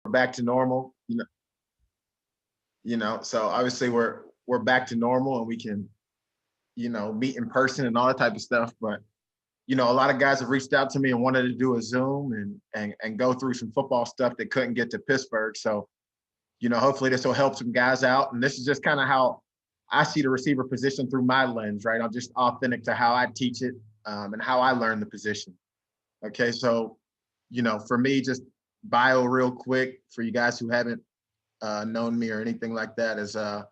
back to normal, so obviously we're back to normal and we can, meet in person and all that type of stuff. But, a lot of guys have reached out to me and wanted to do a Zoom and go through some football stuff that couldn't get to Pittsburgh. So, hopefully this will help some guys out. And this is just kind of how I see the receiver position through my lens, right? I'm just authentic to how I teach it, and how I learn the position. Okay. So, for me, just bio real quick for you guys who haven't known me or anything like that is, I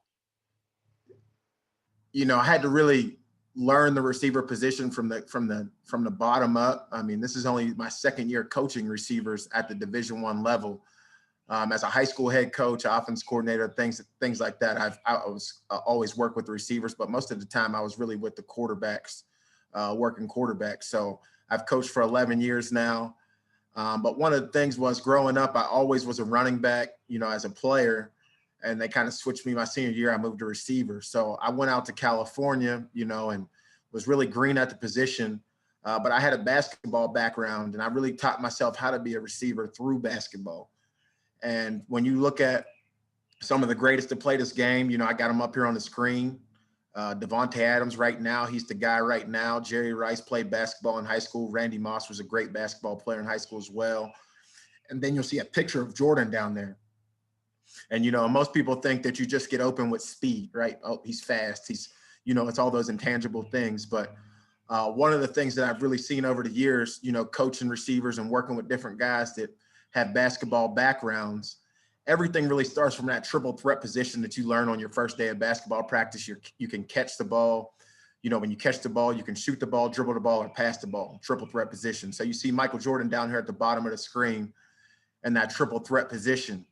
had to really learn the receiver position from the bottom up. I mean, this is only my second year coaching receivers at the Division I level. As a high school head coach, offense coordinator, things like that. Always worked with the receivers, but most of the time I was really with the quarterbacks, working quarterbacks. So I've coached for 11 years now. But one of the things was growing up, I always was a running back, as a player, and they kind of switched me my senior year. I moved to receiver. So I went out to California, and was really green at the position. But I had a basketball background, and I really taught myself how to be a receiver through basketball. And when you look at some of the greatest to play this game, I got them up here on the screen. Devontae Adams right now, he's the guy right now. Jerry Rice played basketball in high school. Randy Moss was a great basketball player in high school as well. And then you'll see a picture of Jordan down there. And, most people think that you just get open with speed, right? Oh, he's fast. He's, it's all those intangible things. But one of the things that I've really seen over the years, coaching receivers and working with different guys that have basketball backgrounds, everything really starts from that triple threat position that you learn on your first day of basketball practice. You can catch the ball. When you catch the ball, you can shoot the ball, dribble the ball, or pass the ball, triple threat position. So you see Michael Jordan down here at the bottom of the screen in that triple threat position.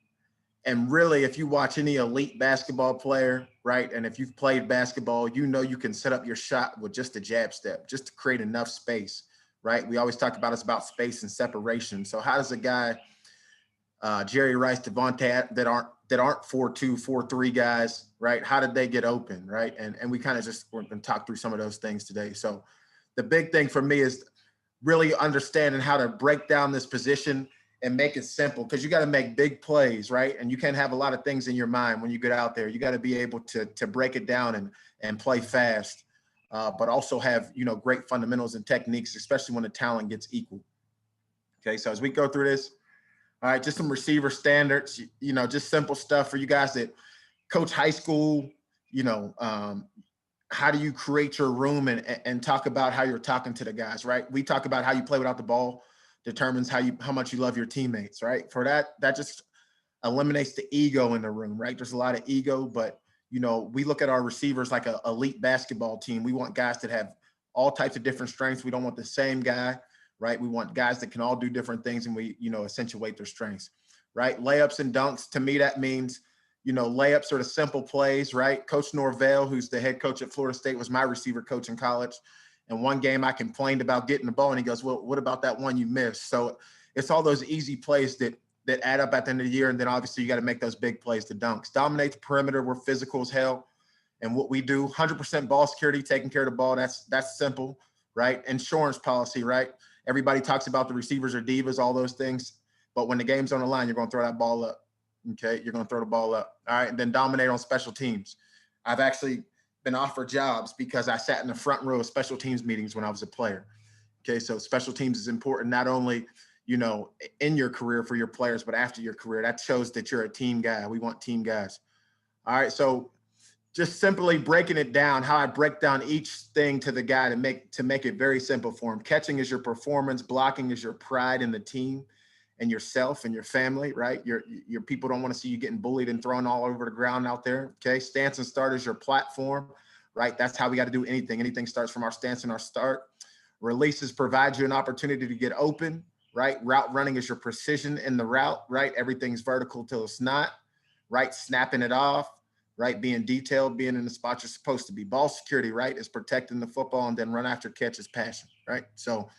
And really, if you watch any elite basketball player, right, and if you've played basketball, you can set up your shot with just a jab step, just to create enough space, right? We always talk about it's about space and separation. So how does a guy, Jerry Rice, Devontae, that aren't 4'2", 4'3" guys, right? How did they get open, right? And we kind of just we're going to talk through some of those things today. So the big thing for me is really understanding how to break down this position and make it simple, because you got to make big plays, right? And you can't have a lot of things in your mind when you get out there. You got to be able to break it down and play fast, but also have, great fundamentals and techniques, especially when the talent gets equal. Okay, so as we go through this, all right, just some receiver standards, just simple stuff for you guys that coach high school, how do you create your room and talk about how you're talking to the guys, right? We talk about how you play without the ball determines how much you love your teammates, right? For that just eliminates the ego in the room, right? There's a lot of ego, but, we look at our receivers like an elite basketball team. We want guys that have all types of different strengths. We don't want the same guy, right? We want guys that can all do different things, and we, accentuate their strengths, right? Layups and dunks, to me, that means, layups are the simple plays, right? Coach Norvell, who's the head coach at Florida State, was my receiver coach in college. And one game I complained about getting the ball, and he goes, well, what about that one you missed? So it's all those easy plays that add up at the end of the year. And then obviously you got to make those big plays, the dunks. Dominate the perimeter. We're physical as hell. And what we do, 100% ball security, taking care of the ball, that's simple, right? Insurance policy, right? Everybody talks about the receivers are divas, all those things. But when the game's on the line, you're going to throw that ball up, okay? You're going to throw the ball up, all right? And then dominate on special teams. I've actually been offered jobs because I sat in the front row of special teams meetings when I was a player. Okay, so special teams is important not only, in your career for your players, but after your career. That shows that you're a team guy. We want team guys. All right, so just simply breaking it down, how I break down each thing to the guy to make it very simple for him. Catching is your performance, blocking is your pride in the team and yourself and your family, right? Your people don't want to see you getting bullied and thrown all over the ground out there. Okay, stance and start is your platform, right? That's how we got to do anything. Anything starts from our stance and our start. Releases provide you an opportunity to get open, right? Route running is your precision in the route, right? Everything's vertical till it's not, right? Snapping it off, right? Being detailed, being in the spot you're supposed to be. Ball security, right, is protecting the football, and then run after catch is passion, right? So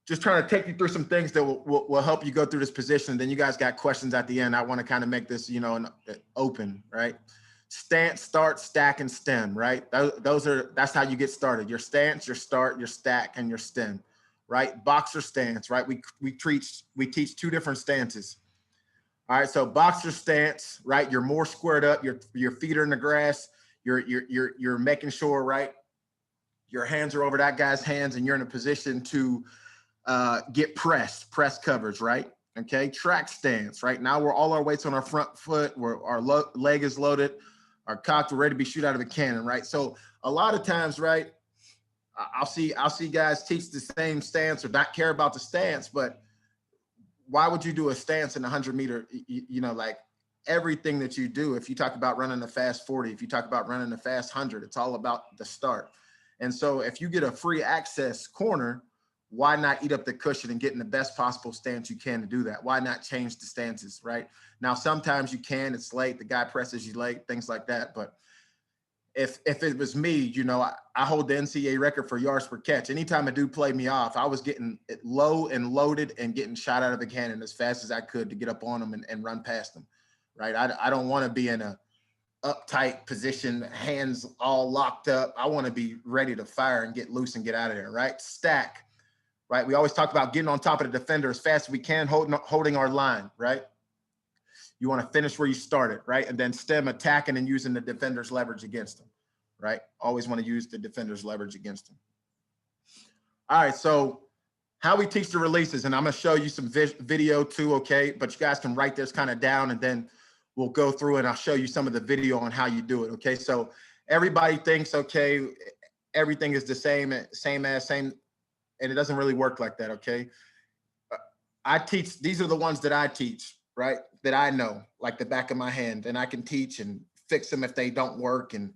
just trying to take you through some things that will help you go through this position. Then you guys got questions at the end. I want to kind of make this, open, right? Stance, start, stack, and stem, right? That's how you get started. Your stance, your start, your stack, and your stem. right? Boxer stance, right? We teach two different stances. All right, so boxer stance, right? You're more squared up, your feet are in the grass, you're making sure, right? Your hands are over that guy's hands and you're in a position to get press coverage, right? Okay, track stance, right? Now we're all our weights on our front foot, our leg is loaded, our cocked, we're ready to be shoot out of a cannon, right? So a lot of times, right, I'll see guys teach the same stance or not care about the stance, but why would you do a stance in 100-meter? You know, like everything that you do, if you talk about running a fast 40, if you talk about running a fast 100, it's all about the start. And so if you get a free access corner, why not eat up the cushion and get in the best possible stance you can to do that? Why not change the stances, right? Now, sometimes you can, it's late, the guy presses you late, things like that. But if it was me, you know, I hold the NCAA record for yards per catch. Anytime a dude played me off, I was getting it low and loaded and getting shot out of a cannon as fast as I could to get up on them and run past them, right? I don't want to be in a uptight position, hands all locked up. I want to be ready to fire and get loose and get out of there, right? Stack, right? We always talk about getting on top of the defender as fast as we can, holding our line, right? You want to finish where you started, right? And then stem, attacking and using the defender's leverage against them, right? Always want to use the defender's leverage against them. All right, so how we teach the releases, and I'm going to show you some video too, okay? But you guys can write this kind of down and then we'll go through and I'll show you some of the video on how you do it, okay? So everybody thinks, okay, everything is the same, and it doesn't really work like that, okay? I teach, these are the ones that I teach, right? That I know, like the back of my hand, and I can teach and fix them if they don't work and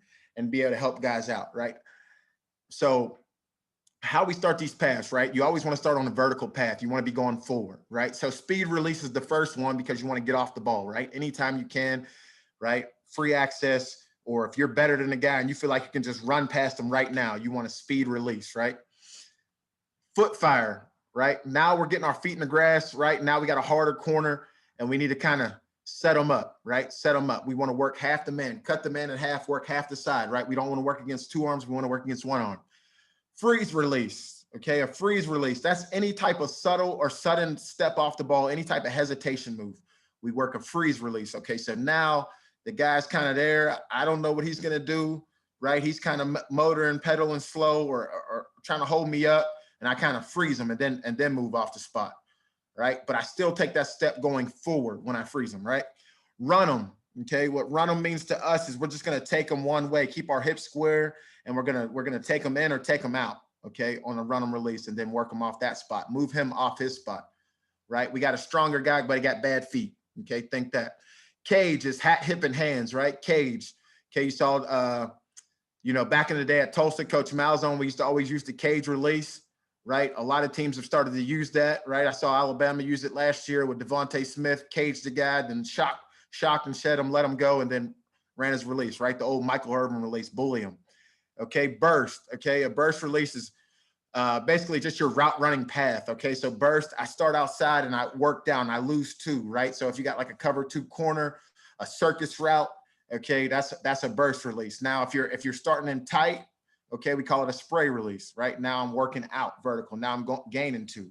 be able to help guys out, right? So how we start these paths, right? You always want to start on a vertical path. You want to be going forward, right? So speed release is the first one because you want to get off the ball, right? Anytime you can, right? Free access, or if you're better than the guy and you feel like you can just run past them right now, you want to speed release, right? Foot fire, right? Now we're getting our feet in the grass, right? Now we got a harder corner and we need to kind of set them up, right? Set them up. We want to work half the man, cut the man in half, work half the side, right? We don't want to work against two arms. We want to work against one arm. Freeze release, okay? A freeze release. That's any type of subtle or sudden step off the ball, any type of hesitation move. We work a freeze release, okay? So now the guy's kind of there. I don't know what he's going to do, right? He's kind of motoring, pedaling slow or trying to hold me up, and I kind of freeze him and then move off the spot, right? But I still take that step going forward when I freeze them, right? Run them, okay? What run them means to us is we're just going to take them one way, keep our hips square, and we're gonna take them in or take them out, okay, on a run them release, and then work them off that spot, move him off his spot, right? We got a stronger guy, but he got bad feet, okay? Think that. Cage is hat, hip, and hands, right? Cage. Okay, you saw, you know, back in the day at Tulsa, Coach Malzone, we used to always use the cage release, right? A lot of teams have started to use that, right? I saw Alabama use it last year with Devontae Smith, caged the guy, then shocked and shed him, let him go, and then ran his release, right? The old Michael Irvin release, bully him. Okay, burst. Okay, a burst release is basically just your route running path. Okay, so burst, I start outside and I work down, I lose two, right? So if you got like a cover two corner, a circus route, okay, that's a burst release. Now, if you're starting in tight, okay, we call it a spray release, right? Now I'm working out vertical. Now I'm gaining two.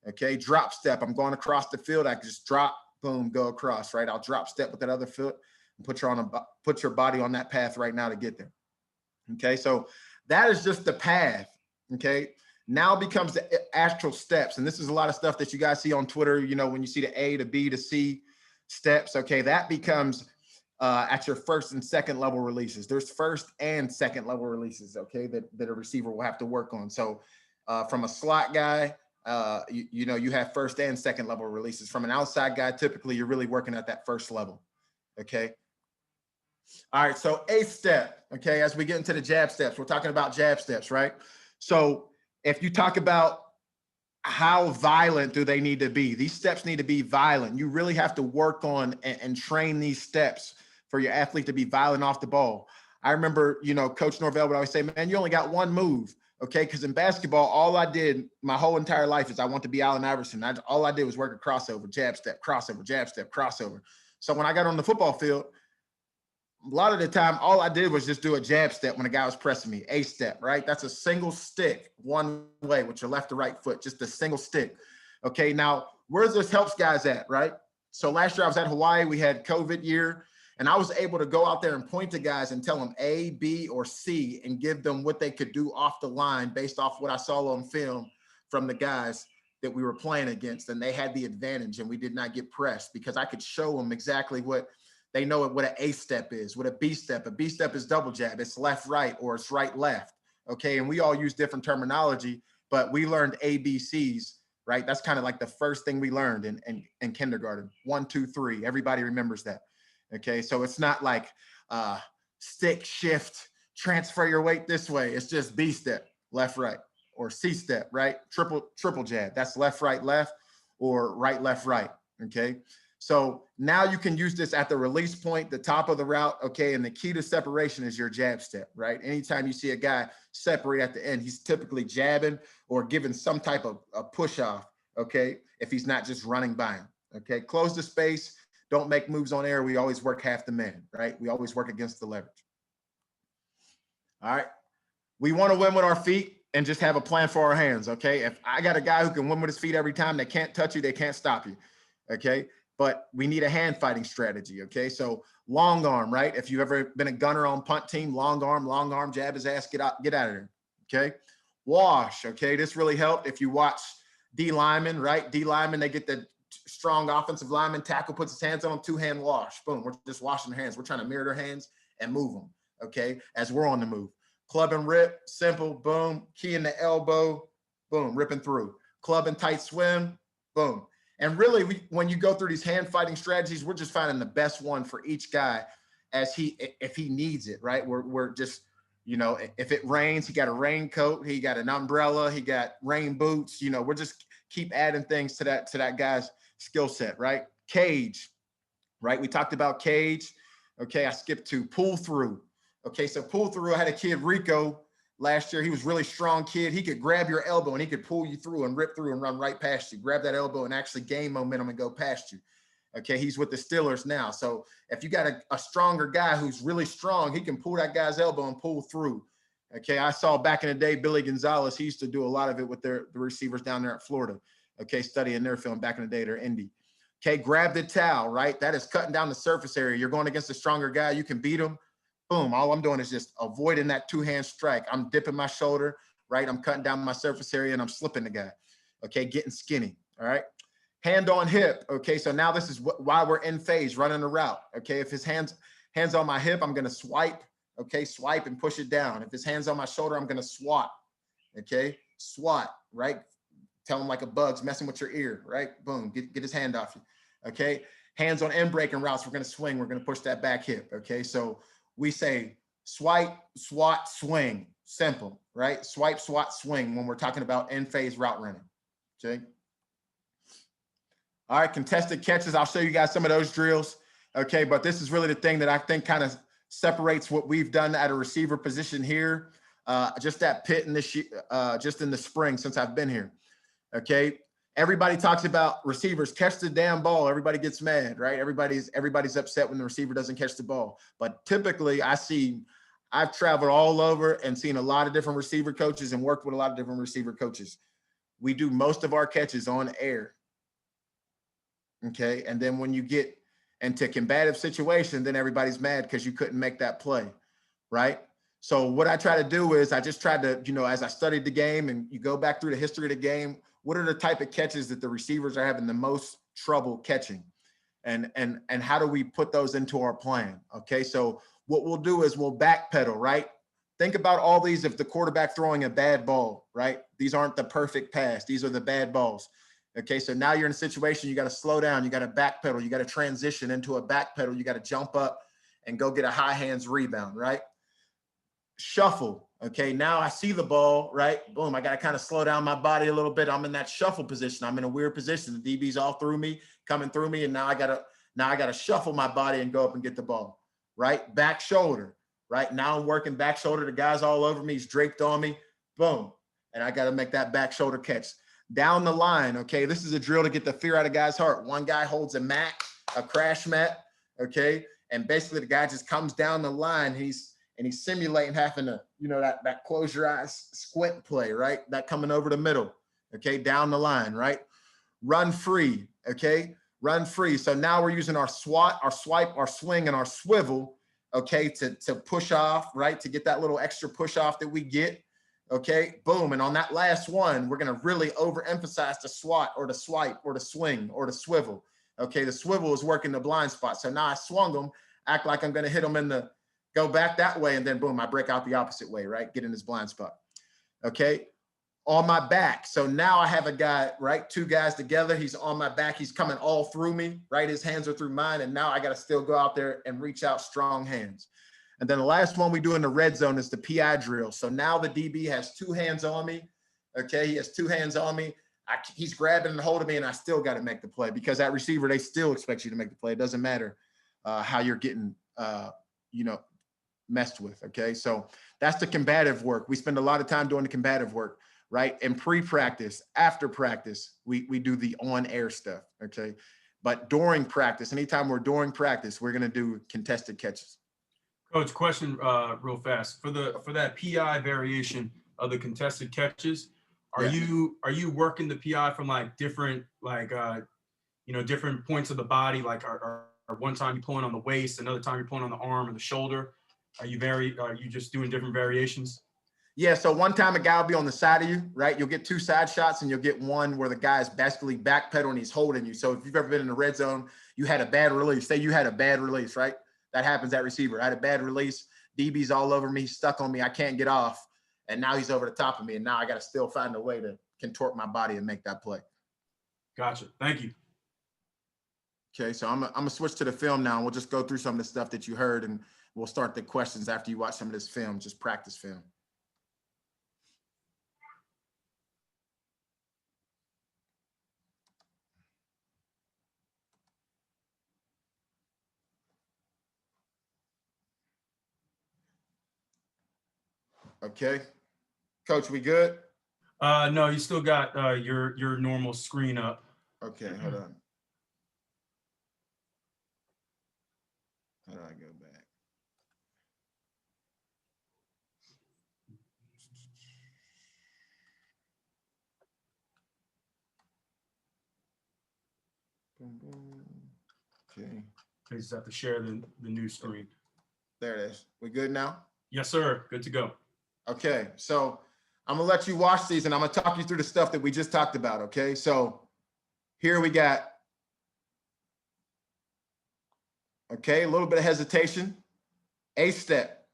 Okay, drop step. I'm going across the field. I can just drop, boom, go across, right? I'll drop step with that other foot and put your body on that path right now to get there. Okay, so that is just the path. Okay, now becomes the actual steps. And this is a lot of stuff that you guys see on Twitter, you know, when you see the A to B to C steps. Okay, that becomes at your first and second level releases. There's first and second level releases, okay, that a receiver will have to work on. So from a slot guy, you know, you have first and second level releases. From an outside guy, typically you're really working at that first level. Okay. All right, so A step, okay, as we get into the jab steps, we're talking about jab steps, right? So if you talk about how violent do they need to be, these steps need to be violent. You really have to work on and train these steps for your athlete to be violent off the ball. I remember, you know, Coach Norvell would always say, man, you only got one move, okay? Because in basketball, all I did my whole entire life is I want to be Allen Iverson. All I did was work a crossover, jab step, crossover, jab step, crossover. So when I got on the football field, a lot of the time, all I did was just do a jab step when a guy was pressing me, a step, right? That's a single stick one way with your left to right foot, just a single stick. Okay, now where this helps guys at, right? So last year I was at Hawaii, we had COVID year, and I was able to go out there and point to guys and tell them A, B, or C and give them what they could do off the line based off what I saw on film from the guys that we were playing against, and they had the advantage and we did not get pressed because I could show them exactly what they know what an A step is, what a B step. A B step is double jab. It's left, right, or it's right, left. Okay. And we all use different terminology, but we learned ABCs, right? That's kind of like the first thing we learned in kindergarten. 1, 2, 3. Everybody remembers that. Okay. So it's not like stick, shift, transfer your weight this way. It's just B step, left, right, or C step, right? Triple jab. That's left, right, left, or right, left, right. Okay. So now you can use this at the release point, the top of the route, okay? And the key to separation is your jab step, right? Anytime you see a guy separate at the end, he's typically jabbing or giving some type of a push off, okay? If he's not just running by him, okay? Close the space, don't make moves on air. We always work half the man, right? We always work against the leverage. All right, we want to win with our feet and just have a plan for our hands, okay? If I got a guy who can win with his feet every time, they can't touch you, they can't stop you, okay? But we need a hand fighting strategy, okay? So long arm, right? If you've ever been a gunner on punt team, long arm, jab his ass, get out of there, okay? Wash, okay? This really helped if you watch D linemen, right? D linemen, they get the strong offensive lineman, tackle puts his hands on them, 2-hand wash. Boom, we're just washing their hands. We're trying to mirror their hands and move them, okay? As we're on the move. Club and rip, simple, boom. Key in the elbow, boom, ripping through. Club and tight swim, boom. And really, when you go through these hand fighting strategies, we're just finding the best one for each guy if he needs it, right? We're just, you know, if it rains, he got a raincoat, he got an umbrella, he got rain boots, you know, we're just keep adding things to that guy's skill set, right? Cage, right? We talked about cage. Okay, I skipped to pull through. Okay, so pull through, I had a kid, Rico, last year. He was a really strong kid. He could grab your elbow and he could pull you through and rip through and run right past you. Grab that elbow and actually gain momentum and go past you. Okay, he's with the Steelers now. So if you got a stronger guy who's really strong, he can pull that guy's elbow and pull through. Okay, I saw back in the day, Billy Gonzalez, he used to do a lot of it with the receivers down there at Florida. Okay, studying their film back in the day, they're Indy. Okay, grab the towel, right? That is cutting down the surface area. You're going against a stronger guy, you can beat him. Boom, all I'm doing is just avoiding that 2-hand strike. I'm dipping my shoulder, right? I'm cutting down my surface area and I'm slipping the guy. Okay, getting skinny, all right? Hand on hip, okay? So now this is why we're in phase, running the route, okay? If his hands on my hip, I'm gonna swipe, okay? Swipe and push it down. If his hand's on my shoulder, I'm gonna swat, okay? Swat, right? Tell him like a bug's messing with your ear, right? Boom, get his hand off you, okay? Hands on end breaking routes, we're gonna swing, we're gonna push that back hip, okay? So we say swipe, swat, swing, simple, right? Swipe, swat, swing when we're talking about end phase route running, okay? All right, contested catches. I'll show you guys some of those drills, okay? But this is really the thing that I think kind of separates what we've done at a receiver position here, just at Pitt in this, just in the spring since I've been here, okay? Everybody talks about receivers catch the damn ball. Everybody gets mad, right? Everybody's upset when the receiver doesn't catch the ball. But typically I've traveled all over and seen a lot of different receiver coaches and worked with a lot of different receiver coaches. We do most of our catches on air. Okay. And then when you get into combative situation, then everybody's mad because you couldn't make that play. Right. So what I try to do is I just tried to, you know, as I studied the game and you go back through the history of the game, what are the type of catches that the receivers are having the most trouble catching? And how do we put those into our plan? Okay, so what we'll do is we'll backpedal, right? Think about all these if the quarterback throwing a bad ball, right? These aren't the perfect pass. These are the bad balls. Okay, so now you're in a situation, you got to slow down, you got to backpedal, you got to transition into a backpedal, you got to jump up and go get a high hands rebound, right? Shuffle. Okay, now I see the ball, right? Boom, I got to kind of slow down my body a little bit. I'm in that shuffle position. I'm in a weird position. The DB's all through me, coming through me, and now I gotta shuffle my body and go up and get the ball, right? Back shoulder, right? Now I'm working back shoulder. The guy's all over me. He's draped on me. Boom, and I got to make that back shoulder catch. Down the line, okay, this is a drill to get the fear out of guys' heart. One guy holds a mat, a crash mat, okay, And basically the guy just comes down the line. He's simulating having to, that close your eyes squint play, right? That coming over the middle, okay, down the line, right? Run free, okay? Run free. So now we're using our swat, our swipe, our swing, and our swivel, okay, to push off, right? To get that little extra push off that we get, okay? Boom. And on that last one, we're gonna really overemphasize the swat or the swipe or the swing or the swivel, okay? The swivel is working the blind spot. So now I swung them, act like I'm gonna hit them go back that way, and then boom, I break out the opposite way, right? Get in his blind spot, okay? On my back. So now I have a guy, right? Two guys together. He's on my back. He's coming all through me, right? His hands are through mine. And now I got to still go out there and reach out strong hands. And then the last one we do in the red zone is the PI drill. So now the DB has two hands on me. Okay. He has two hands on me. He's grabbing and holding me, and I still got to make the play, because that receiver, they still expect you to make the play. It doesn't matter how you're getting, messed with. Okay. So that's the combative work. We spend a lot of time doing the combative work, right? In pre-practice, after practice, we do the on-air stuff, okay? But during practice, anytime we're during practice, we're gonna do contested catches. Coach, question real fast. For that PI variation of the contested catches, are you working the PI from like different, different points of the body? Like are one time you're pulling on the waist, another time you're pulling on the arm or the shoulder? Are you just doing different variations? Yeah, so one time a guy will be on the side of you, right? You'll get two side shots, and you'll get one where the guy is basically backpedaling, he's holding you. So if you've ever been in the red zone, you had a bad release. Say you had a bad release, right? That happens at receiver. I had a bad release. DB's all over me, stuck on me. I can't get off. And now he's over the top of me. And now I got to still find a way to contort my body and make that play. Gotcha. Thank you. Okay, so I'm gonna switch to the film now. And we'll just go through some of the stuff that you heard, and we'll start the questions after you watch some of this film, just practice film. Okay, Coach, we good? No, you still got your normal screen up. Okay, hold on. How do I go back? Boom, boom. Okay. You just have to share the new screen. There it is. We good now? Yes, sir. Good to go. Okay, so I'm gonna let you watch these, and I'm gonna talk you through the stuff that we just talked about. Okay, so here we got, okay, a little bit of hesitation, a step,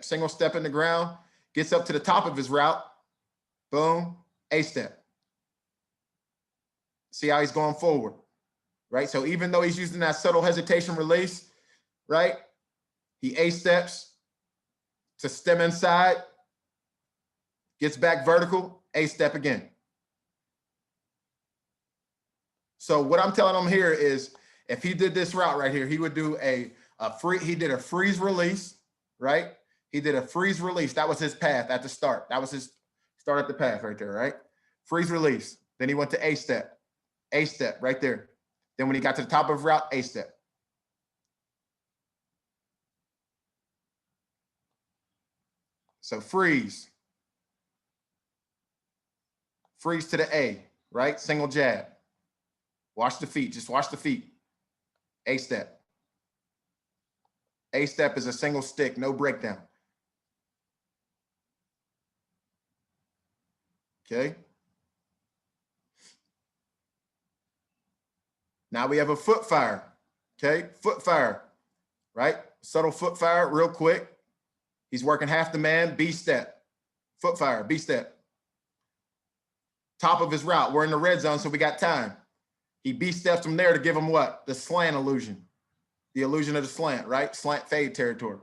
single step in the ground, gets up to the top of his route, boom, a step. See how he's going forward, right? So even though he's using that subtle hesitation release, right, he a steps to stem inside, gets back vertical, a step again. So what I'm telling him here is, if he did this route right here, he would do he did a freeze release, right? He did a freeze release. That was his path at the start. That was his start at the path right there, right? Freeze release. Then he went to a step right there. Then when he got to the top of route, a step. So freeze to the A, right? Single jab. Watch the feet, just watch the feet. A step. A step is a single stick, no breakdown. Okay. Now we have a foot fire. Okay, foot fire, right? Subtle foot fire, real quick. He's working half the man, B step. Foot fire, B step. Top of his route. We're in the red zone, so we got time. He B steps from there to give him what? The slant illusion. The illusion of the slant, right? Slant fade territory.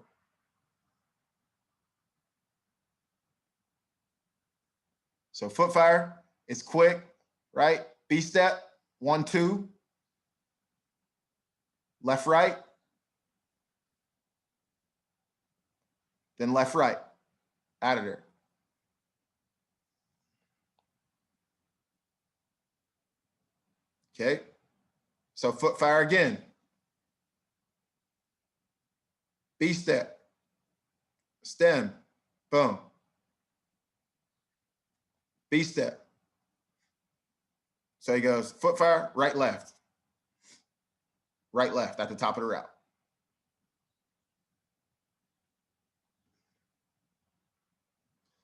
So foot fire is quick, right? B step, 1, 2. Left, right. Then left, right. Out of there. Okay. So foot fire again. B step, stem, boom. B step. So he goes foot fire, right, left at the top of the route.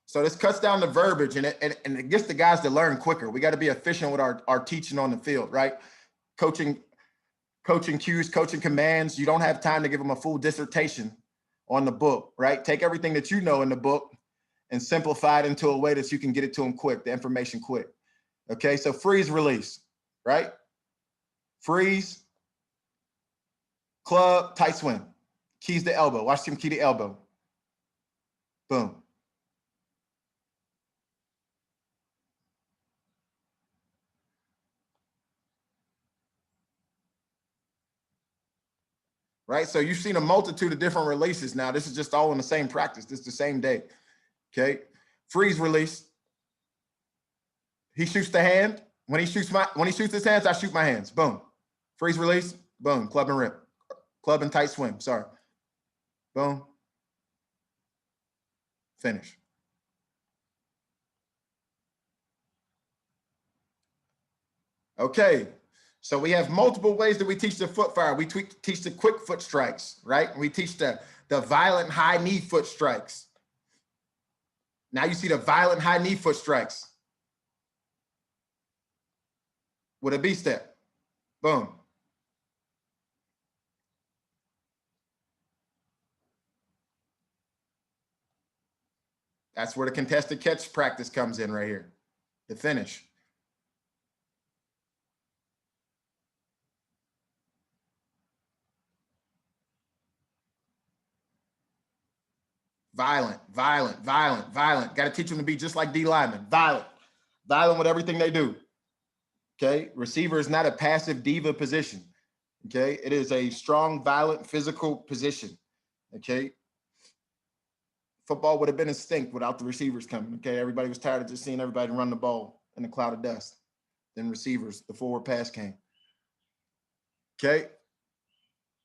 So this cuts down the verbiage and it gets the guys to learn quicker. We got to be efficient with our teaching on the field, right? Coaching cues, coaching commands. You don't have time to give them a full dissertation on the book, right? Take everything that you know in the book and simplify it into a way that you can get it to them quick, the information quick. Okay, so freeze, release, right? Freeze, club, tight swim. Keys to elbow. Watch him key to elbow. Boom. Right? So you've seen a multitude of different releases now. This is just all in the same practice. This is the same day. Okay. Freeze, release. He shoots the hand. When he shoots his hands, I shoot my hands. Boom. Freeze, release. Boom. Club and rip. Club and tight swim. Sorry. Boom. Finish. Okay. So we have multiple ways that we teach the foot fire. We teach the quick foot strikes, right? We teach the violent high knee foot strikes. Now you see the violent high knee foot strikes with a B step. Boom. That's where the contested catch practice comes in right here. The finish. Violent, violent, violent, violent. Got to teach them to be just like D linemen. Violent, violent with everything they do. Okay. Receiver is not a passive diva position. Okay. It is a strong, violent, physical position. Okay. Football would have been extinct without the receivers coming. Okay. Everybody was tired of just seeing everybody run the ball in a cloud of dust. Then receivers, the forward pass came. Okay.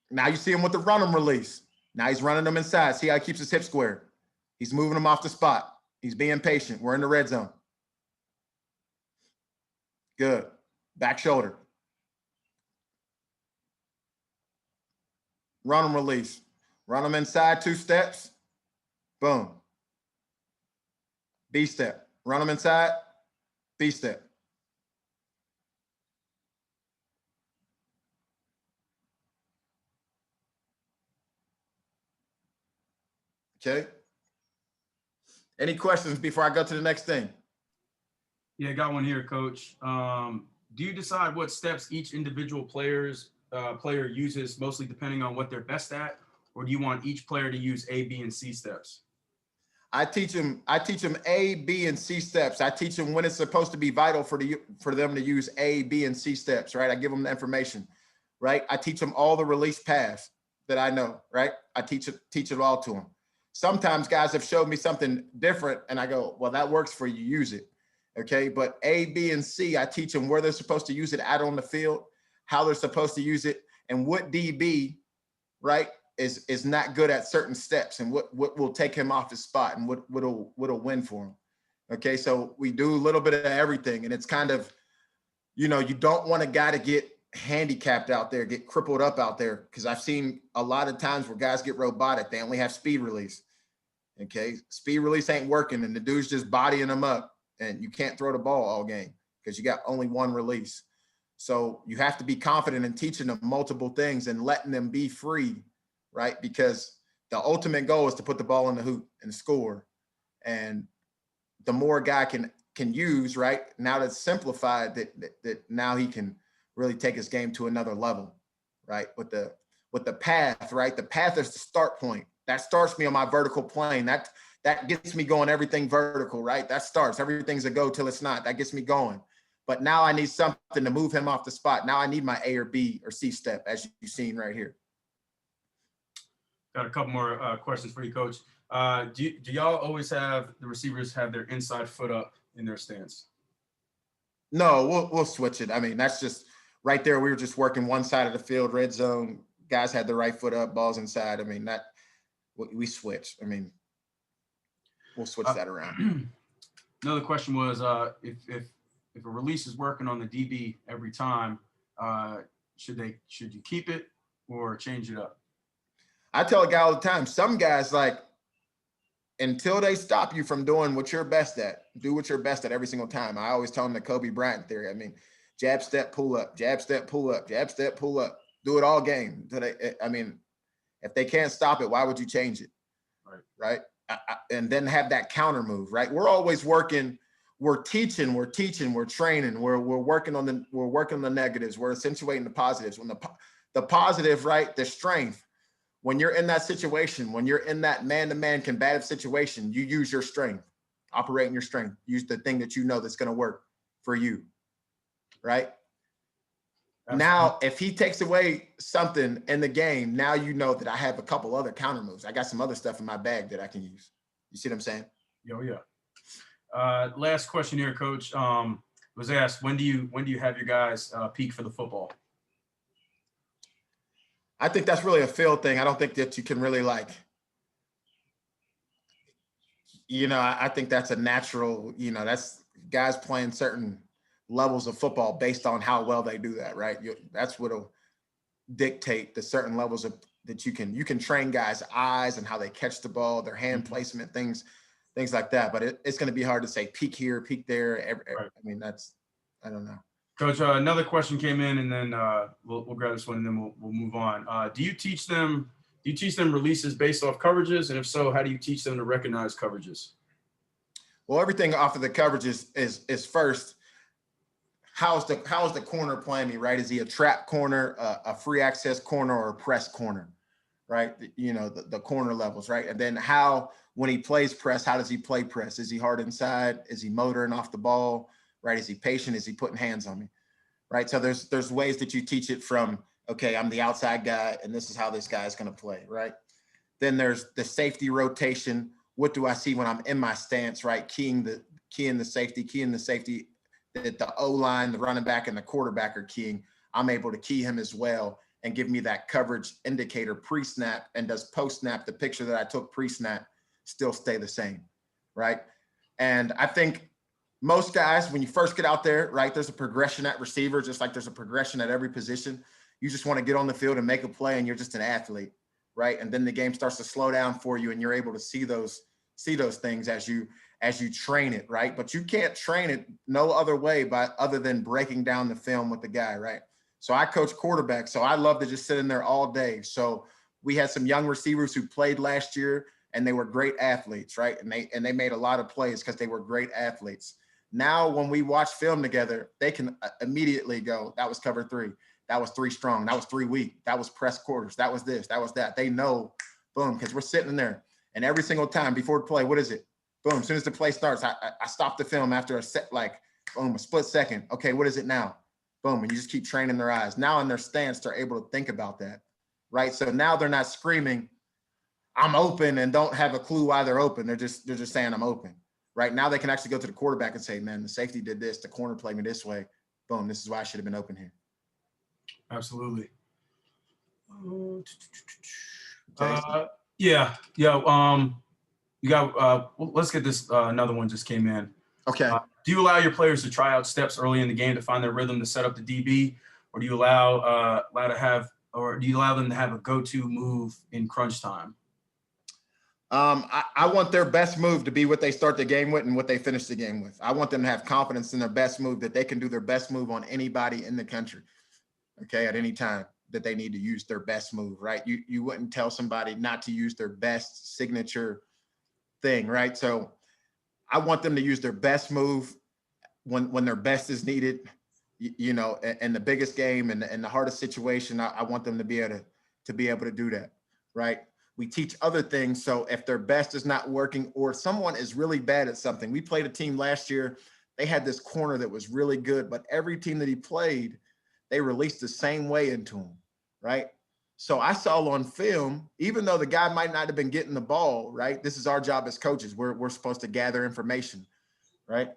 Now you see him with the run them release. Now he's running them inside. See how he keeps his hip squared. He's moving them off the spot. He's being patient. We're in the red zone. Good. Back shoulder. Run them release. Run them inside 2 steps. Boom. B step. Run them inside. B step. Okay. Any questions before I go to the next thing? Yeah, got one here, Coach. Do you decide what steps each individual player uses, mostly depending on what they're best at, or do you want each player to use A, B, and C steps? I teach them A, B, and C steps. I teach them when it's supposed to be vital for them to use A, B, and C steps, right? I give them the information, right? I teach them all the release paths that I know, right? I teach it all to them. Sometimes guys have showed me something different and I go, well, that works for you, use it. Okay. But A, B, and C, I teach them where they're supposed to use it out on the field, how they're supposed to use it, and what DB, right, is not good at certain steps and what will take him off his spot and what'll win for him. Okay. So we do a little bit of everything. And it's kind of, you don't want a guy to get handicapped out there, get crippled up out there. Cause I've seen a lot of times where guys get robotic. They only have speed release. Okay. Speed release ain't working and the dude's just bodying them up and you can't throw the ball all game because you got only one release. So you have to be confident in teaching them multiple things and letting them be free, right? Because the ultimate goal is to put the ball in the hoop and score. And the more a guy can use, right, now that's simplified, that now he can really take his game to another level, right? With the path, right? The path is the start point. That starts me on my vertical plane. That gets me going, everything vertical, right? That starts, everything's a go till it's not. That gets me going. But now I need something to move him off the spot. Now I need my A or B or C step, as you've seen right here. Got a couple more questions for you, Coach. Do y'all always have the receivers have their inside foot up in their stance? No, we'll switch it. I mean, that's just right there. We were just working one side of the field, red zone. Guys had the right foot up, balls inside. I mean, we switch. I mean, we'll switch that around. Another question was, if a release is working on the DB every time, should you keep it or change it up? I tell a guy all the time, some guys, like, until they stop you from doing what you're best at, do what you're best at every single time. I always tell them the Kobe Bryant theory. I mean, jab, step, pull up, jab, step, pull up, jab, step, pull up. Do it all game. I mean, if they can't stop it, why would you change it? Right? And then have that counter move, right? We're always working. We're teaching, we're training, we're working on the negatives, we're accentuating the positives. When the positive, right, the strength, when you're in that situation, when you're in that man-to-man combative situation, you use your strength, operate in your strength, use the thing that you know that's going to work for you, right? Absolutely. Now, if he takes away something in the game, now you know that I have a couple other counter moves. I got some other stuff in my bag that I can use. You see what I'm saying? Oh, yeah. Last question here, Coach, was asked, when do you have your guys peak for the football? I think that's really a field thing. I don't think that you can really, like, I think that's a natural, that's guys playing certain levels of football based on how well they do that, right? That's what'll dictate the certain levels that you can train guys' eyes and how they catch the ball, their hand placement, things like that. But it's going to be hard to say peak here, peak there. Right. I mean, I don't know. Coach, another question came in, and then we'll grab this one, and then we'll move on. Do you teach them releases based off coverages, and if so, how do you teach them to recognize coverages? Well, everything off of the coverages is first, how's the corner playing me, right? Is he a trap corner, a free access corner, or a press corner, right? The corner levels, right? And then when he plays press, how does he play press? Is he hard inside? Is he motoring off the ball? Right? Is he patient? Is he putting hands on me? Right? So there's ways that you teach it from, okay, I'm the outside guy, and this is how this guy is going to play, right? Then there's the safety rotation. What do I see when I'm in my stance, right? Keying the safety that the O-line, the running back, and the quarterback are keying. I'm able to key him as well and give me that coverage indicator pre-snap, and does post-snap, the picture that I took pre-snap, still stay the same, right? And I think most guys, when you first get out there, right, there's a progression at receiver, just like there's a progression at every position. You just want to get on the field and make a play, and you're just an athlete, right? And then the game starts to slow down for you, and you're able to see those things as you train it, right? But you can't train it no other way other than breaking down the film with the guy, right? So I coach quarterback, so I love to just sit in there all day. So we had some young receivers who played last year, and they were great athletes, right? And they made a lot of plays because they were great athletes. Now, when we watch film together, they can immediately go, that was cover 3. That was 3 strong. That was 3 weak. That was press quarters. That was this. That was that. They know, boom, because we're sitting in there. And every single time before the play, what is it? Boom, as soon as the play starts, I stop the film after a split second. Okay, what is it now? Boom, and you just keep training their eyes. Now in their stance, they're able to think about that, right? So now they're not screaming, I'm open, and don't have a clue why they're open. They're just saying I'm open. Right now, they can actually go to the quarterback and say, man, the safety did this, the corner played me this way. Boom, this is why I should have been open here. Absolutely. Yeah. You got, let's get this, another one just came in. Okay. Do you allow your players to try out steps early in the game to find their rhythm to set up the DB? Or do you allow them to have a go-to move in crunch time? I want their best move to be what they start the game with and what they finish the game with. I want them to have confidence in their best move, that they can do their best move on anybody in the country, okay, at any time, that they need to use their best move, right? You wouldn't tell somebody not to use their best signature thing, right? So I want them to use their best move when their best is needed, in the biggest game and the hardest situation. I want them to be able to do that, right? We teach other things. So if their best is not working, or someone is really bad at something, we played a team last year. They had this corner that was really good, but every team that he played, they released the same way into him, right? So I saw on film, even though the guy might not have been getting the ball, right? This is our job as coaches. We're supposed to gather information, right?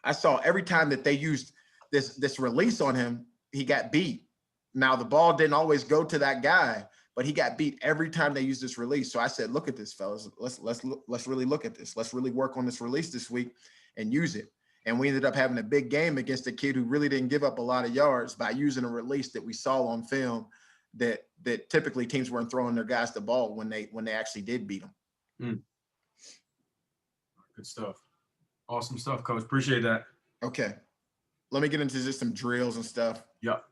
I saw every time that they used this release on him, he got beat. Now the ball didn't always go to that guy, but he got beat every time they used this release. So I said, look at this, fellas. Let's really look at this. Let's really work on this release this week and use it. And we ended up having a big game against a kid who really didn't give up a lot of yards by using a release that we saw on film that typically teams weren't throwing their guys the ball when they actually did beat them. Mm. Good stuff. Awesome stuff, Coach. Appreciate that. Okay. Let me get into just some drills and stuff. Yep.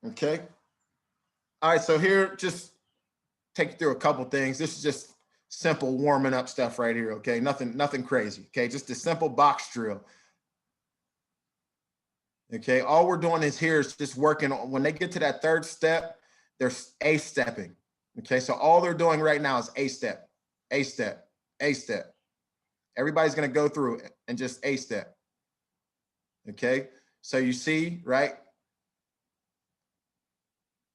Okay. All right. So here, just take you through a couple things. This is just simple warming up stuff right here. Okay. Nothing crazy. Okay. Just a simple box drill. Okay. All we're doing is here is just working on, when they get to that third step, they're A-stepping. Okay. So all they're doing right now is A-step, A-step, A-step. Everybody's going to go through it and just A-step. Okay. So you see, right?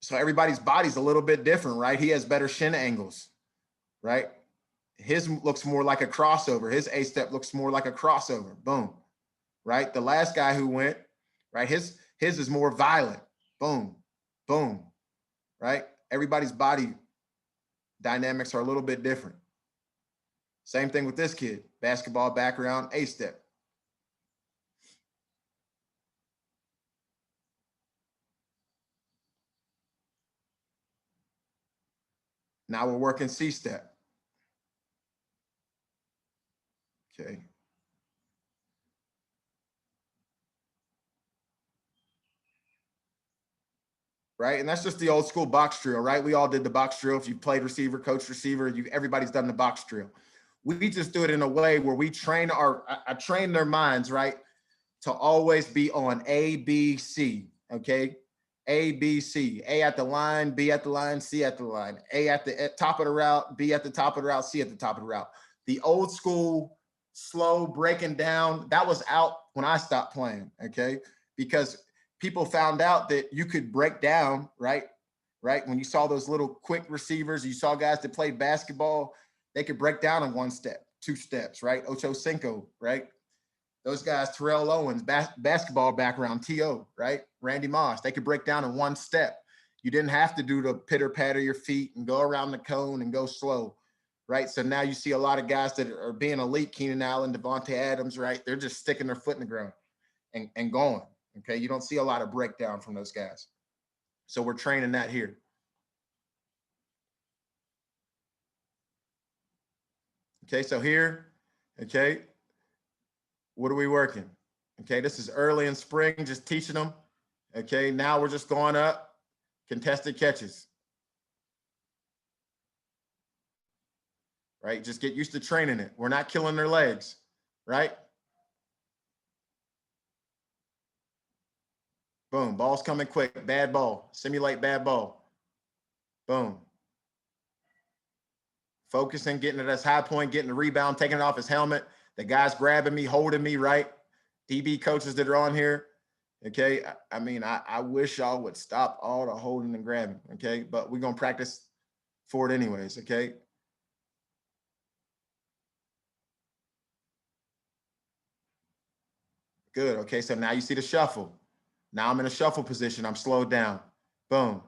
So everybody's body's a little bit different, right? He has better shin angles, right? His looks more like a crossover. His A-step looks more like a crossover. Boom, right? The last guy who went, right? His is more violent. Boom, boom, right? Everybody's body dynamics are a little bit different. Same thing with this kid, basketball background, A-step. Now we're working C-step. Okay. Right, and that's just the old school box drill, right? We all did the box drill. If you played receiver, coach receiver, everybody's done the box drill. We just do it in a way where we train I train their minds, right, to always be on A, B, C, okay? A, B, C. A at the line, B at the line, C at the line. A at the top of the route, B at the top of the route, C at the top of the route. The old school, slow breaking down, that was out when I stopped playing, okay? Because people found out that you could break down, right? Right? When you saw those little quick receivers, you saw guys that played basketball, they could break down in 1 step, 2 steps, right? Ocho Cinco, right? Those guys, Terrell Owens, basketball background, T.O., right? Randy Moss, they could break down in 1 step. You didn't have to do the pitter patter your feet and go around the cone and go slow, right? So now you see a lot of guys that are being elite, Keenan Allen, Devontae Adams, right? They're just sticking their foot in the ground and going, okay? You don't see a lot of breakdown from those guys. So we're training that here. Okay, so here, okay, what are we working? Okay, this is early in spring, just teaching them. Okay, now we're just going up, contested catches. Right, just get used to training it. We're not killing their legs, right? Boom, ball's coming quick, bad ball, simulate bad ball. Boom. Focusing, getting to this high point, getting the rebound, taking it off his helmet. The guy's grabbing me, holding me, right? DB coaches that are on here, okay? I mean, I wish y'all would stop all the holding and grabbing, okay? But we're going to practice for it anyways, okay? Good, okay? So now you see the shuffle. Now I'm in a shuffle position. I'm slowed down. Boom.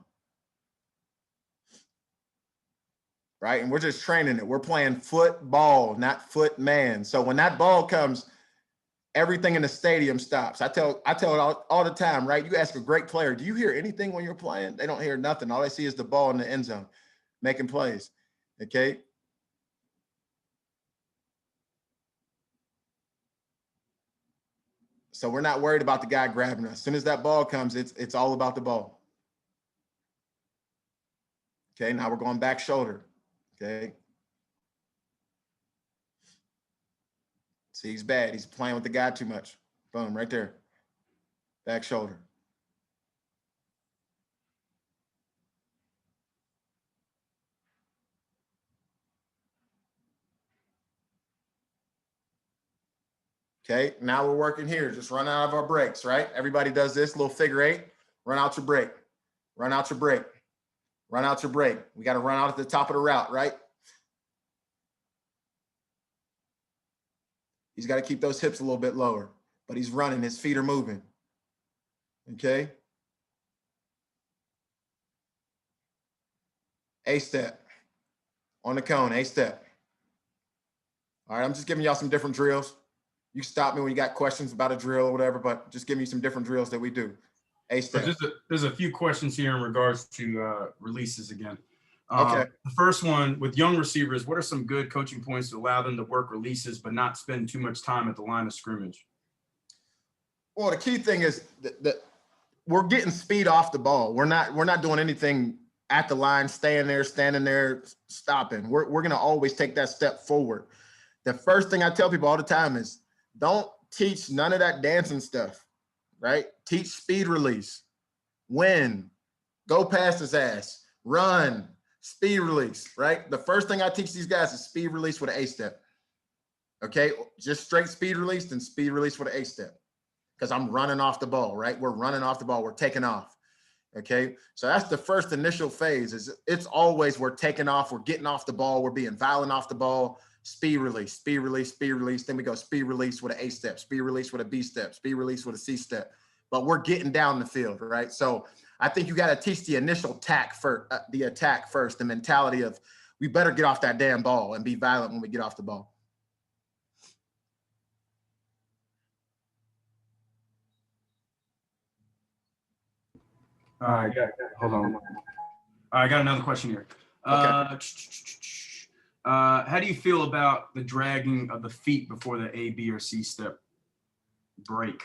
Right? And we're just training it. We're playing football, not footman. So when that ball comes, everything in the stadium stops. I tell it all the time, right? You ask a great player, do you hear anything when you're playing? They don't hear nothing. All they see is the ball in the end zone, making plays. Okay. So we're not worried about the guy grabbing us. As soon as that ball comes, it's all about the ball. Okay. Now we're going back shoulder. Okay. See, he's bad. He's playing with the guy too much. Boom, right there. Back shoulder. Okay, now we're working here. Just run out of our breaks, right? Everybody does this little figure 8. Run out your break. Run out your break. Run out your break. We got to run out at the top of the route, right? He's got to keep those hips a little bit lower, but he's running. His feet are moving. Okay. A-step. On the cone, A-step. All right, I'm just giving y'all some different drills. You can stop me when you got questions about a drill or whatever, but just give me some different drills that we do. A-step. There's a few questions here in regards to releases again. Okay. The first one, with young receivers, what are some good coaching points to allow them to work releases but not spend too much time at the line of scrimmage? Well, the key thing is that we're getting speed off the ball. We're not doing anything at the line, standing there, stopping. We're going to always take that step forward. The first thing I tell people all the time is don't teach none of that dancing stuff, right? Teach speed release, win, go past his ass, run, speed release, right? The first thing I teach these guys is speed release with an A-step, okay? Just straight speed release and speed release with an A-step because I'm running off the ball, right? We're running off the ball. We're taking off, okay? So that's the first initial phase is it's always we're taking off, we're getting off the ball, we're being violent off the ball, speed release, speed release, speed release. Then we go speed release with an A-step, speed release with a B-step, speed release with a C-step. But we're getting down the field, right? So I think you got to teach the initial attack first, the mentality of we better get off that damn ball and be violent when we get off the ball. Hold on. I got another question here. Okay. How do you feel about the dragging of the feet before the A, B, or C step break?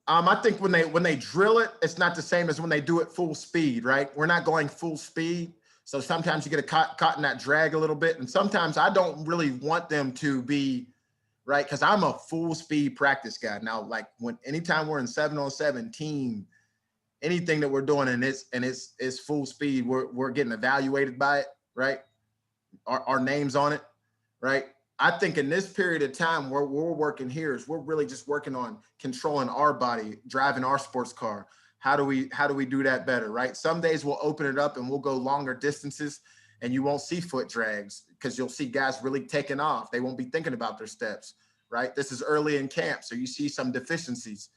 I think when they drill it, it's not the same as when they do it full speed, right? We're not going full speed. So sometimes you get caught in that drag a little bit. And sometimes I don't really want them to be, right? Because I'm a full speed practice guy. Now, like anytime we're in 7-on-7 team, anything that we're doing and it's full speed, we're getting evaluated by it, right? Our names on it, right? I think in this period of time where we're working here is we're really just working on controlling our body, driving our sports car. How do we do that better, right? Some days we'll open it up and we'll go longer distances and you won't see foot drags because you'll see guys really taking off. They won't be thinking about their steps, right? This is early in camp, so you see some deficiencies,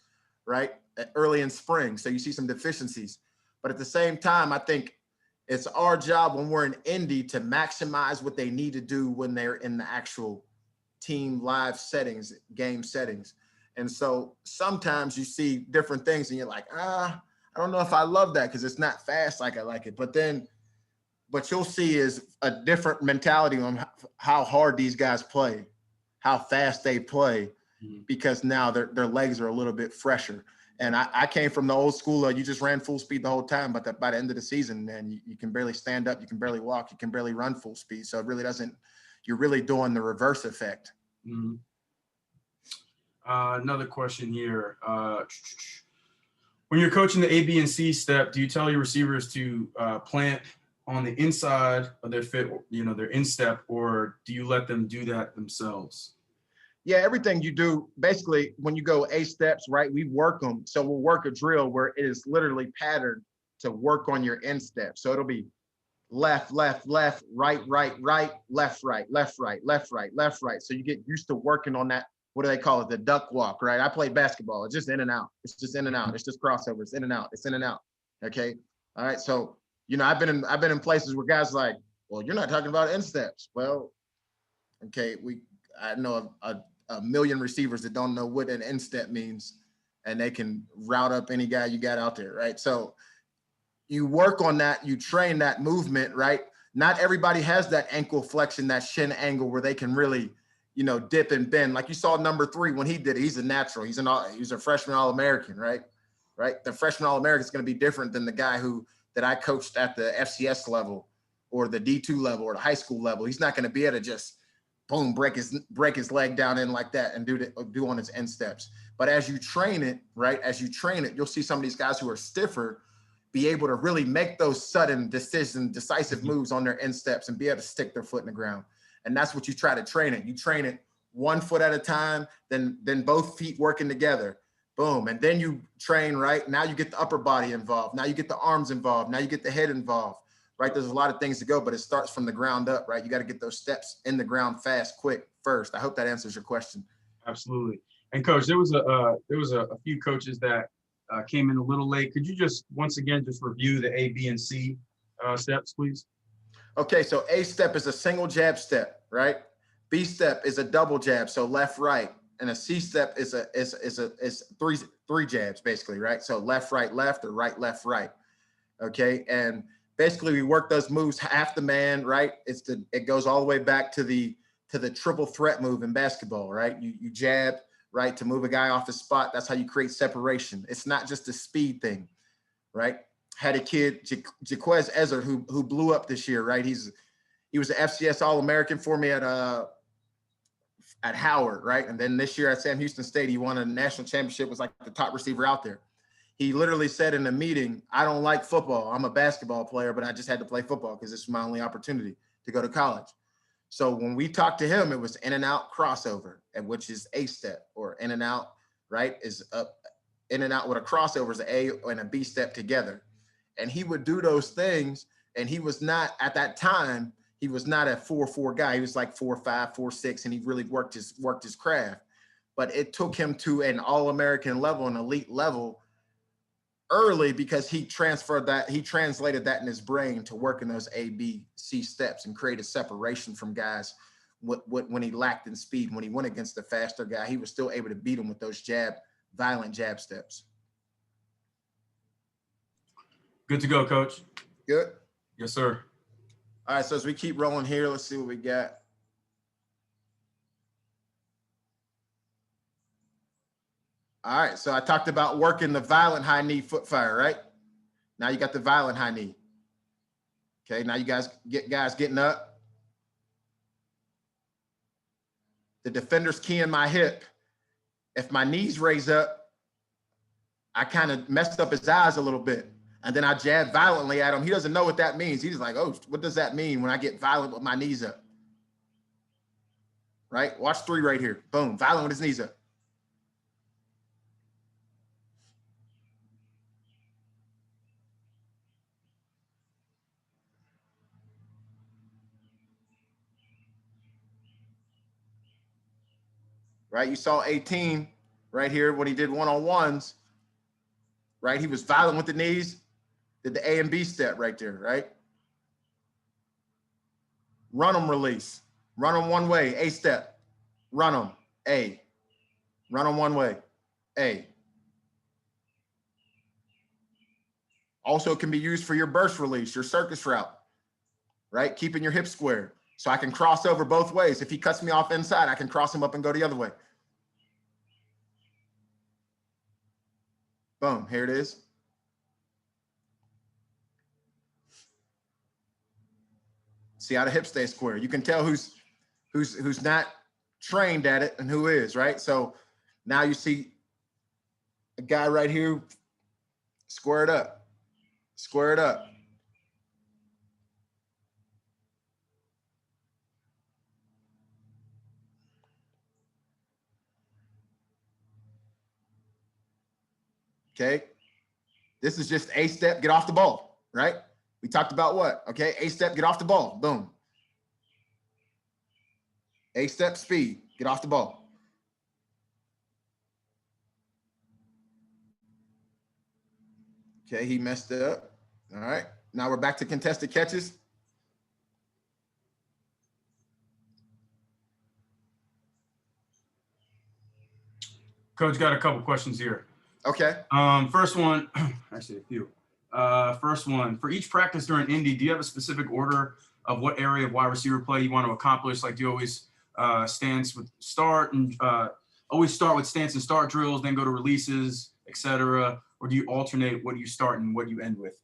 right? Early in spring, so you see some deficiencies. But at the same time, I think it's our job when we're in Indy to maximize what they need to do when they're in the actual team live settings, game settings. And so sometimes you see different things and you're like, I don't know if I love that because it's not fast like I like it. But you'll see is a different mentality on how hard these guys play, how fast they play, because now their legs are a little bit fresher. And I came from the old school, you just ran full speed the whole time, but by the end of the season, man, you can barely stand up, you can barely walk, you can barely run full speed. So it really doesn't, you're really doing the reverse effect. Mm-hmm. Another question here. When you're coaching the A, B, and C step, do you tell your receivers to plant on the inside of their fit, their instep, or do you let them do that themselves? Yeah, everything you do, basically, when you go A steps, right, we work them. So we'll work a drill where it is literally patterned to work on your instep. So it'll be left, left, left, right, right, right, left, right, left, right, left, right, left, right. So you get used to working on that. What do they call it? The duck walk, right? I played basketball. It's just in and out. It's just in and out. It's just crossovers, in and out. It's in and out. Okay. All right. So, I've been in places where guys are like, well, you're not talking about insteps. Well, okay, I know a million receivers that don't know what an instep means, and they can route up any guy you got out there, right? So you work on that, you train that movement, right? Not everybody has that ankle flexion, that shin angle where they can really, dip and bend. Like you saw number 3 when he did it, he's a natural. He's a freshman All-American, right? Right. The freshman All-American is going to be different than the guy that I coached at the FCS level or the D2 level or the high school level. He's not going to be able to just boom, break his leg down in like that and do on his insteps. But as you train it, right? As you train it, you'll see some of these guys who are stiffer be able to really make those sudden decisive moves on their insteps and be able to stick their foot in the ground. And that's what you try to train it. You train it one foot at a time, then both feet working together. Boom. And then you train, right? Now you get the upper body involved. Now you get the arms involved. Now you get the head involved, right? There's a lot of things to go, but it starts from the ground up, right? You got to get those steps in the ground fast, quick first. I hope that answers your question. Absolutely. And coach, there was a few coaches that came in a little late. Could you just once again just review the A, B, and C steps, please? Okay, so A step is a single jab step, right? B step is a double jab, so left, right, and a C step is three jabs basically, right? So left, left, or right, left, right. Okay, and basically we work those moves half the man, right? It goes all the way back to the triple threat move in basketball, right? You jab, right, to move a guy off his spot. That's how you create separation. It's not just a speed thing, right? Had a kid, Jaquez Ezer, who blew up this year, right? He was an FCS All-American for me at Howard, right? And then this year at Sam Houston State, he won a national championship, was like the top receiver out there. He literally said in a meeting, I don't like football. I'm a basketball player, but I just had to play football because this was my only opportunity to go to college. So when we talked to him, it was in and out crossover, and which is A step, or in and out, right? Is up, in and out with a crossover is an A and a B step together. And he would do those things. And he was not, at that time, he was not a 4-4 guy. He was like 4-5, 4-6, and he really worked his craft. But it took him to an All-American level, an elite level early, because he translated that in his brain to work in those A, B, C steps and create a separation from guys. When he lacked in speed, when he went against the faster guy, he was still able to beat him with those violent jab steps. Good to go, coach. Good. Yes, sir. All right, so as we keep rolling here, let's see what we got. All right, so I talked about working the violent high knee foot fire, right? Now you got the violent high knee. Okay, now you guys getting up. The defender's keying my hip. If my knees raise up, I kind of messed up his eyes a little bit. And then I jab violently at him. He doesn't know what that means. He's like, oh, what does that mean when I get violent with my knees up? Right? Watch 3 right here. Boom, violent with his knees up. Right? You saw 18 right here when he did one-on-ones, right? He was violent with the knees, did the A and B step right there, right? Run them, release. Run them one way, A step. Run them, A. Run them one way, A. Also can be used for your burst release, your circus route, right? Keeping your hips square. So I can cross over both ways. If he cuts me off inside, I can cross him up and go the other way. Boom, here it is. See how the hips stay square. You can tell who's not trained at it and who is, right? So now you see a guy right here, square it up, square it up. Okay, this is just A step, get off the ball, right? We talked about what? Okay, A step, get off the ball, boom. A step, speed, get off the ball. Okay, he messed it up. All right, now we're back to contested catches. Coach, got a couple questions here. Okay. First one, actually a few. First one, for each practice during Indy, do you have a specific order of what area of wide receiver play you want to accomplish? Like, do you always stance with start and always start with stance and start drills, then go to releases, etc., or do you alternate what you start and what you end with?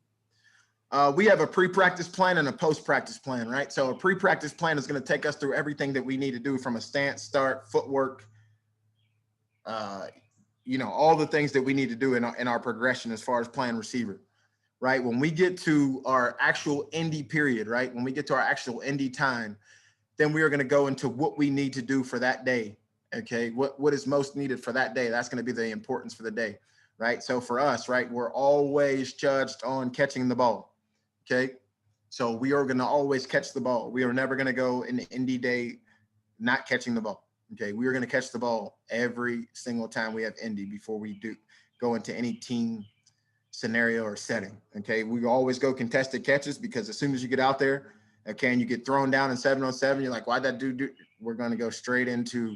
We have a pre-practice plan and a post-practice plan, right? So a pre-practice plan is going to take us through everything that we need to do from a stance, start, footwork, all the things that we need to do in our progression as far as playing receiver, right? When we get to our actual Indy period, right? When we get to our actual Indy time, then we are going to go into what we need to do for that day Okay, what is most needed for that day? That's going to be the importance for the day, right? So for us, right, we're always judged on catching the ball. Okay, so we are going to always catch the ball. We are never going to go in the indie day not catching the ball. Okay, we are going to catch the ball every single time we have indie before we do go into any team scenario or setting. Okay, we always go contested catches because as soon as you get out there, okay, and you get thrown down in 7-on-7, you're like, why'd that dude do? We're going to go straight into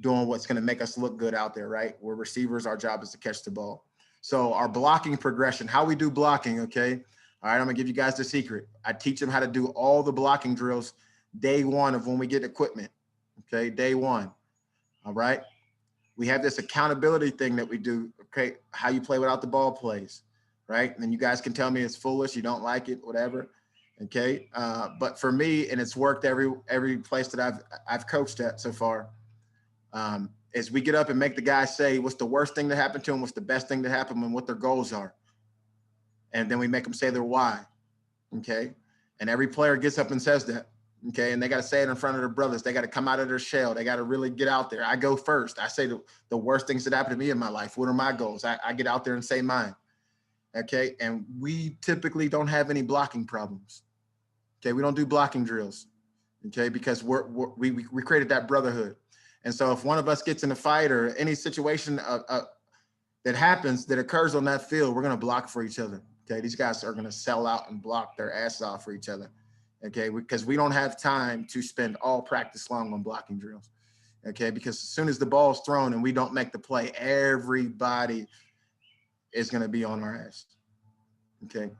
doing what's going to make us look good out there, right? We're receivers, our job is to catch the ball. So our blocking progression, how we do blocking, okay? All right, I'm gonna give you guys the secret. I teach them how to do all the blocking drills day one of when we get equipment, okay? Day one, all right? We have this accountability thing that we do, okay? How you play without the ball plays, right? And then you guys can tell me it's foolish, you don't like it, whatever, okay? But for me, and it's worked every place that I've coached at so far, is we get up and make the guys say what's the worst thing that happened to them, what's the best thing that happened, and what their goals are. And then we make them say their why, okay? And every player gets up and says that, okay? And they got to say it in front of their brothers. They got to come out of their shell. They got to really get out there. I go first. I say the worst things that happened to me in my life. What are my goals? I get out there and say mine, okay? And we typically don't have any blocking problems, okay? We don't do blocking drills, okay? Because we created that brotherhood. And so if one of us gets in a fight or any situation that happens, that occurs on that field, we're going to block for each other. Okay. These guys are going to sell out and block their asses off for each other. Okay. Because we don't have time to spend all practice long on blocking drills. Okay. Because as soon as the ball's thrown and we don't make the play, everybody is going to be on our ass. Okay.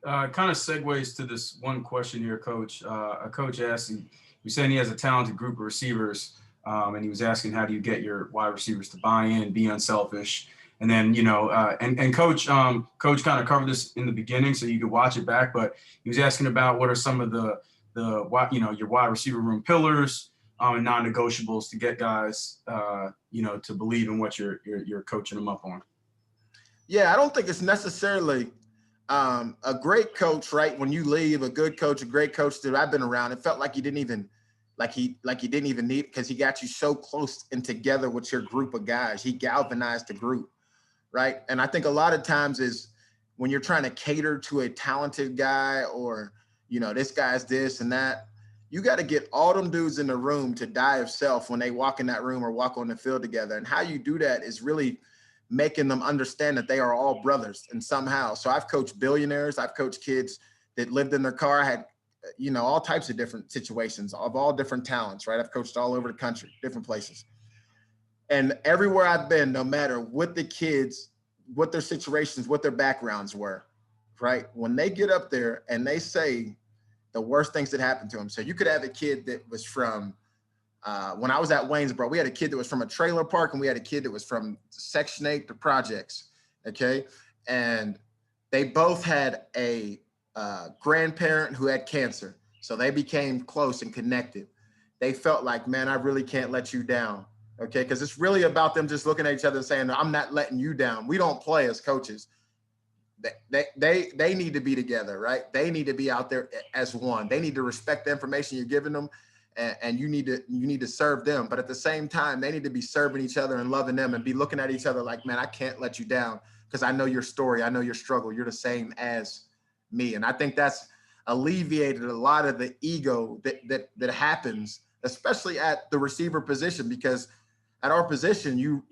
Kind of segues to this one question here, Coach. A coach asked, you saying he has a talented group of receivers, and he was asking, how do you get your wide receivers to buy in, be unselfish? And then, and Coach kind of covered this in the beginning, so you could watch it back. But he was asking about what are some of the your wide receiver room pillars and non-negotiables to get guys, to believe in what you're coaching them up on. Yeah, I don't think it's necessarily a great coach, right? When you leave, a good coach, a great coach that I've been around, it felt like he didn't even need, because he got you so close and together with your group of guys. He galvanized the group, right? And I think a lot of times is when you're trying to cater to a talented guy or, this guy's this and that, you got to get all them dudes in the room to die of self when they walk in that room or walk on the field together. And how you do that is really making them understand that they are all brothers and somehow. So I've coached billionaires. I've coached kids that lived in their car. I had, all types of different situations of all different talents, right? I've coached all over the country, different places. And everywhere I've been, no matter what the kids, what their situations, what their backgrounds were, right? When they get up there and they say the worst things that happened to them. So you could have a kid that was from, when I was at Waynesboro, we had a kid that was from a trailer park and we had a kid that was from Section 8 to projects, okay? And they both had a grandparent who had cancer. So they became close and connected. They felt like, man, I really can't let you down. Okay. Because it's really about them just looking at each other and saying, I'm not letting you down. We don't play as coaches. They need to be together, right? They need to be out there as one. They need to respect the information you're giving them, and you need to serve them. But at the same time, they need to be serving each other and loving them and be looking at each other like, man, I can't let you down because I know your story. I know your struggle. You're the same as me. And I think that's alleviated a lot of the ego that happens, especially at the receiver position, because at our position,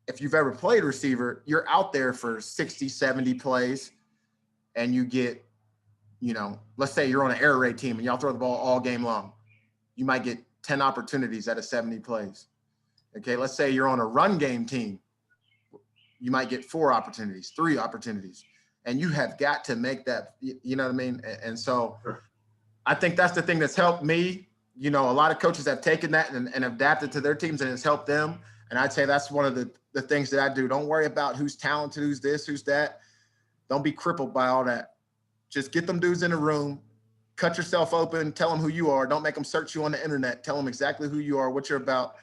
if you've ever played receiver, you're out there for 60, 70 plays and you get, let's say you're on an air raid team and y'all throw the ball all game long. You might get 10 opportunities out of 70 plays. Okay. Let's say you're on a run game team. You might get 4 opportunities, 3 opportunities. And you have got to make that, you know what I mean? And so I think that's the thing that's helped me. A lot of coaches have taken that and adapted to their teams and it's helped them. And I'd say that's one of the things that I do. Don't worry about who's talented, who's this, who's that. Don't be crippled by all that. Just get them dudes in a room, cut yourself open, tell them who you are. Don't make them search you on the internet. Tell them exactly who you are, what you're about,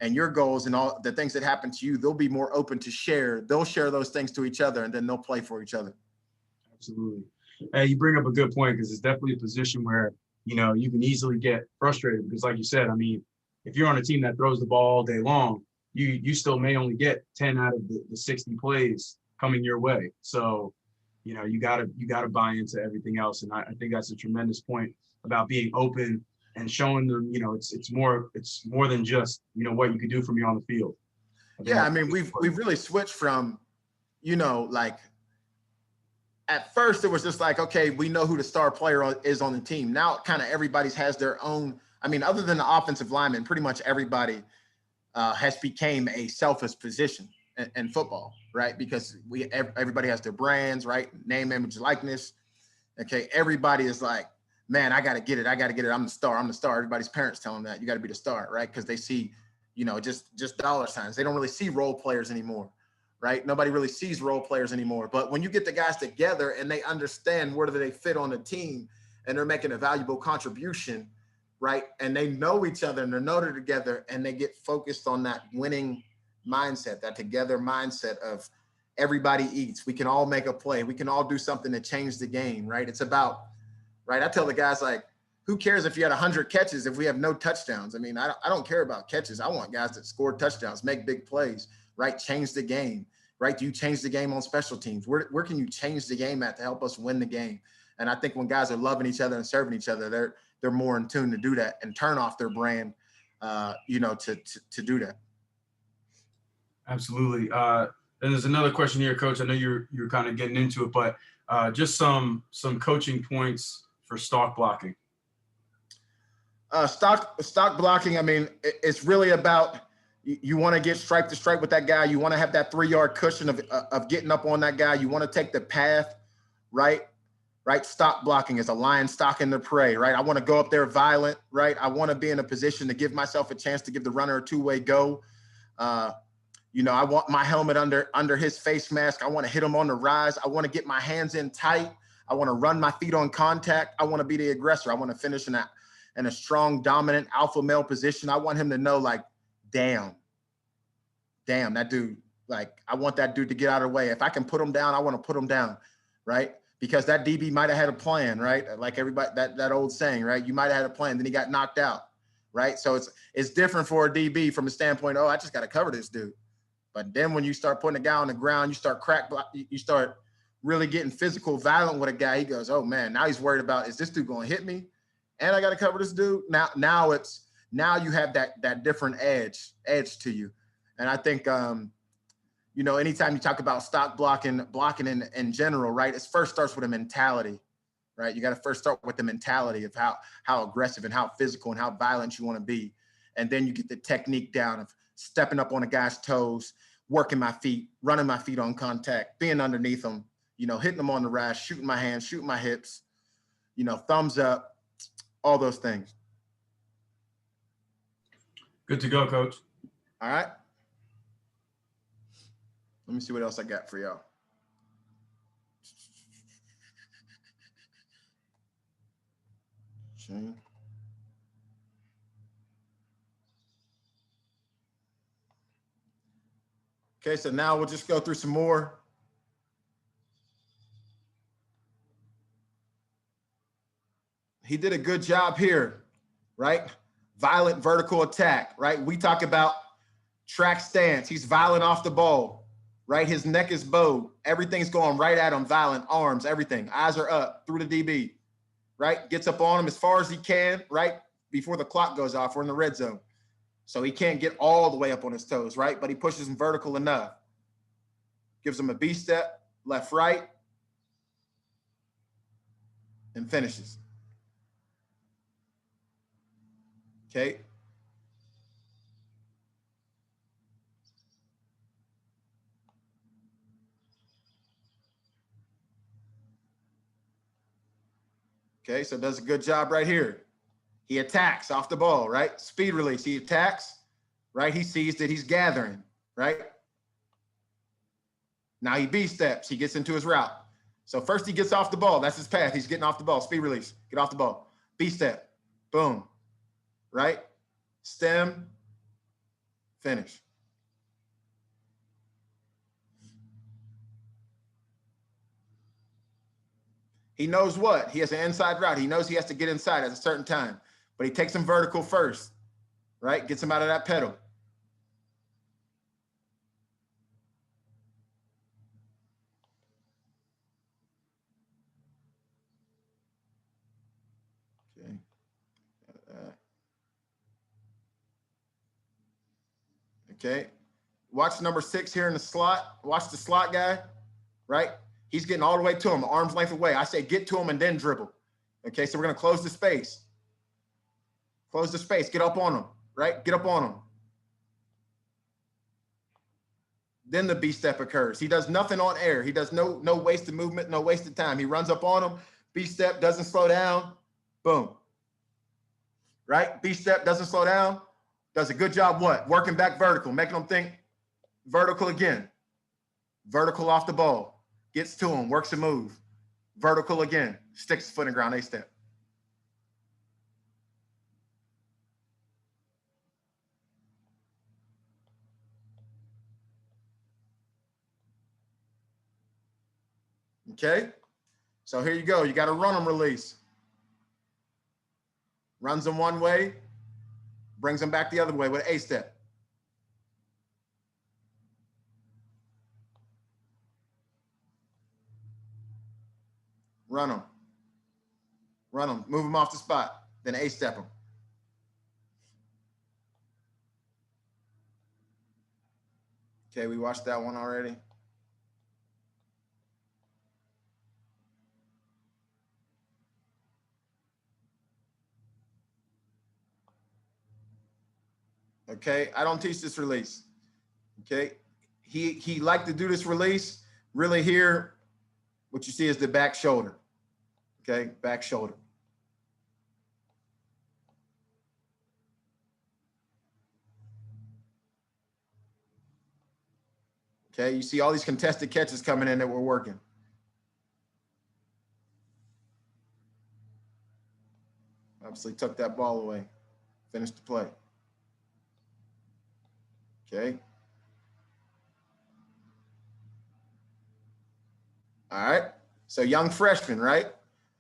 and your goals and all the things that happen to you. They'll be more open to share. They'll share those things to each other and then they'll play for each other. Absolutely. Hey, you bring up a good point because it's definitely a position where, you can easily get frustrated because like you said, I mean, if you're on a team that throws the ball all day long, you still may only get 10 out of the 60 plays coming your way. So, you gotta buy into everything else. And I think that's a tremendous point about being open and showing them, it's more than just, what you can do from you on the field. Yeah, I mean, we've really switched from, like at first it was just like, okay, we know who the star player is on the team. Now kind of everybody's has their own. I mean, other than the offensive lineman, pretty much everybody has became a selfish position in football, right? Because everybody has their brands, right? Name, image, likeness. Okay, everybody is like, man, I got to get it. I'm the star. Everybody's parents tell them that you got to be the star, right? Because they see, just dollar signs. They don't really see role players anymore, right? Nobody really sees role players anymore. But when you get the guys together and they understand where do they fit on the team and they're making a valuable contribution, right? And they know each other and they're together and they get focused on that winning mindset, that together mindset of everybody eats. We can all make a play. We can all do something to change the game, right? It's about, right? I tell the guys, like, who cares if you had 100 catches if we have no touchdowns? I mean, I don't care about catches. I want guys that score touchdowns, make big plays, right? Change the game, right? Do you change the game on special teams? Where can you change the game at to help us win the game? And I think when guys are loving each other and serving each other, they're more in tune to do that and turn off their brand, to do that. Absolutely. And there's another question here, Coach. I know you're kind of getting into it, but just some coaching points for stock blocking. Stock blocking. I mean, it's really about you want to get stripe to stripe with that guy. You want to have that 3-yard cushion of getting up on that guy. You want to take the path, right? Right. Stock blocking is a lion stalking the prey, right? I want to go up there violent, right? I want to be in a position to give myself a chance to give the runner a two-way go. I want my helmet under his face mask. I want to hit him on the rise. I want to get my hands in tight. I want to run my feet on contact. I want to be the aggressor. I want to finish in a strong, dominant alpha male position. I want him to know, like, damn, that dude, like, I want that dude to get out of the way. If I can put him down, I want to put him down, right? Because that DB might have had a plan, right? Like everybody, that old saying, right? You might have had a plan, then he got knocked out, right? So it's different for a DB from a standpoint, I just got to cover this dude. But then when you start putting a guy on the ground, you start you start really getting physical, violent with a guy. He goes, oh man, now he's worried about, is this dude going to hit me? And I got to cover this dude. Now you have that different edge to you. And I think, anytime you talk about stock blocking in general, right? It first starts with a mentality, right? You got to first start with the mentality of how aggressive and how physical and how violent you want to be. And then you get the technique down of stepping up on a guy's toes, working my feet, running my feet on contact, being underneath them, hitting them on the rise, shooting my hands, shooting my hips, thumbs up, all those things. Good to go, Coach. All right. Let me see what else I got for y'all. Okay, so now we'll just go through some more. He did a good job here, right? Violent vertical attack, right? We talk about track stance. He's violent off the ball, right? His neck is bowed. Everything's going right at him, violent, arms, everything. Eyes are up through the DB, right? Gets up on him as far as he can, right? Before the clock goes off, we're in the red zone. So he can't get all the way up on his toes, right? But he pushes him vertical enough. Gives him a B step, left, right, and finishes. Okay. Okay, so does a good job right here. He attacks off the ball, right? Speed release, he attacks, right? He sees that he's gathering, right? Now he B steps, he gets into his route. So first he gets off the ball, that's his path. He's getting off the ball, speed release, get off the ball. B step, boom, right? Stem, finish. He knows what? He has an inside route. He knows he has to get inside at a certain time, but he takes him vertical first, right? Gets him out of that pedal. Okay. Okay. Watch number 6 here in the slot. Watch the slot guy, right? He's getting all the way to him, arm's length away. I say get to him and then dribble. Okay, so we're going to close the space. Close the space. Get up on him, right? Get up on him. Then the B step occurs. He does nothing on air. He does no wasted movement, no wasted time. He runs up on him. B step, doesn't slow down. Boom. Right? B step, doesn't slow down. Does a good job what? Working back vertical, making them think vertical again. Vertical off the ball. Gets to him, works a move. Vertical again. Sticks his foot in the ground, A step. Okay? So here you go. You got to run them release. Runs them one way, brings them back the other way with A step. Run them. Run them. Move them off the spot. Then A step them. Okay, we watched that one already. Okay, I don't teach this release. Okay, he liked to do this release. Really here, what you see is the back shoulder. Okay, back shoulder. Okay, you see all these contested catches coming in that we're working. Obviously took that ball away, finished the play. Okay. All right. So young freshman, right?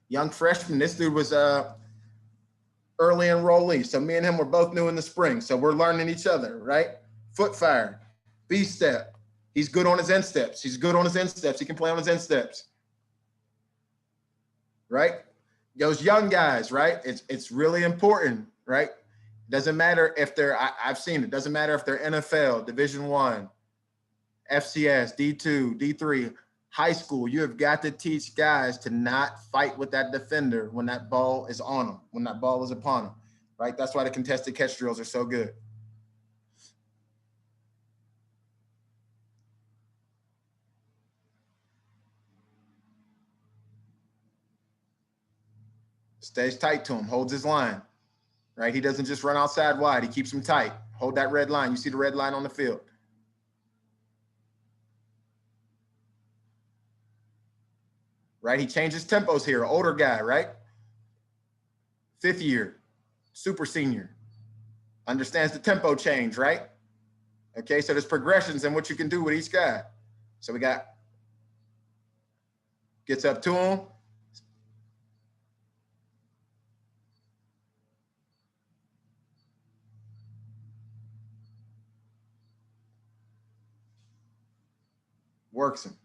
Young freshman. This dude was early enrollee. So me and him were both new in the spring. So we're learning each other, right? Foot fire, B step. He's good on his end steps. He's good on his end steps. He can play on his end steps. Right? Those young guys, right? It's really important, right? Doesn't matter if they're, I've seen it. Doesn't matter if they're NFL, Division I, FCS, D2, D3, high school. You have got to teach guys to not fight with that defender when that ball is on them, when that ball is upon them, right? That's why the contested catch drills are so good. Stays tight to him, holds his line, right? He doesn't just run outside wide. He keeps him tight. Hold that red line. You see the red line on the field. Right? He changes tempos here. Older guy, right? 5th year, super senior. Understands the tempo change, right? Okay, so there's progressions in what you can do with each guy. So we got, gets up to him. Works him.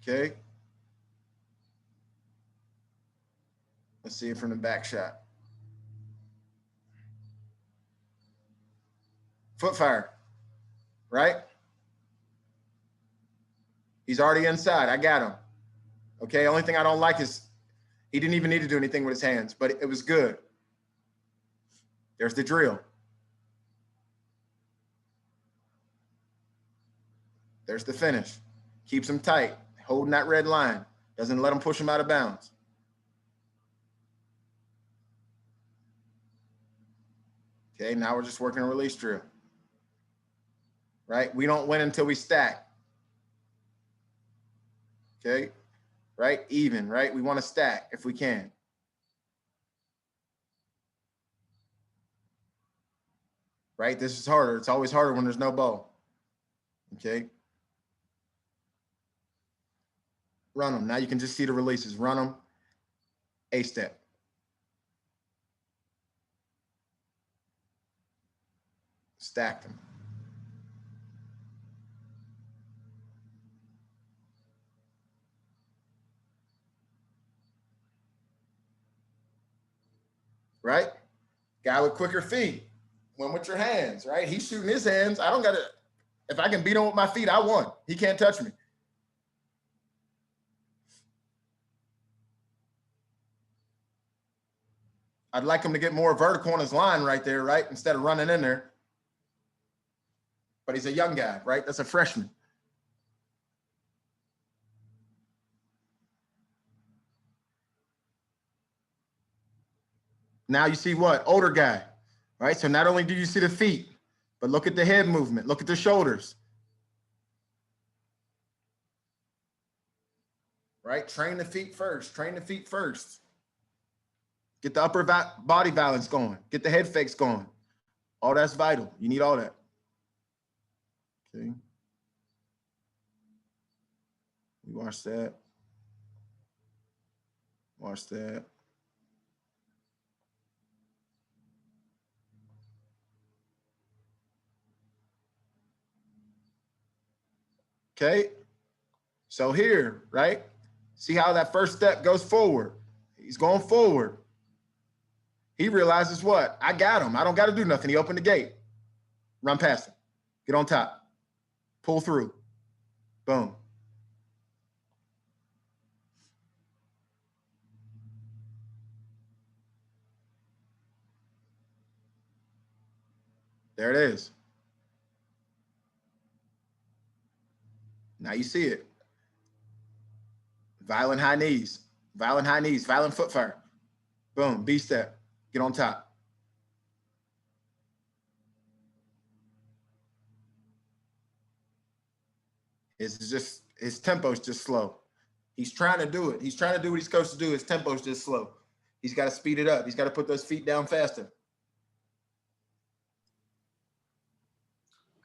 Okay. Let's see it from the back shot. Foot fire, right? He's already inside. I got him. Okay, only thing I don't like is he didn't even need to do anything with his hands, but it was good. There's the drill. There's the finish. Keeps him tight, holding that red line. Doesn't let him push him out of bounds. Okay, now we're just working a release drill. Right? We don't win until we stack. Okay? Right? Even, right? We want to stack if we can. Right? This is harder. It's always harder when there's no ball. Okay? Run them. Now you can just see the releases. Run them. A-step. Stack them. Right? Guy with quicker feet. Win with your hands, right? He's shooting his hands. I don't got to, if I can beat him with my feet, I won. He can't touch me. I'd like him to get more vertical on his line right there, right? Instead of running in there. But he's a young guy, right? That's a freshman. Now you see what? Older guy, right? So not only do you see the feet, but look at the head movement. Look at the shoulders. Right? Train the feet first. Train the feet first. Get the upper body balance going. Get the head fakes going. All that's vital. You need all that. Okay. We watch that. Watch that. Okay. So here, right? See how that first step goes forward. He's going forward. He realizes what? I got him. I don't got to do nothing. He opened the gate. Run past him. Get on top. Pull through. Boom. There it is. Now you see it. Violent high knees. Violent high knees. Violent foot fire. Boom. B-step. Get on top. His tempo's just slow. He's trying to do it. He's trying to do what he's supposed to do. His tempo's just slow. He's got to speed it up. He's got to put those feet down faster.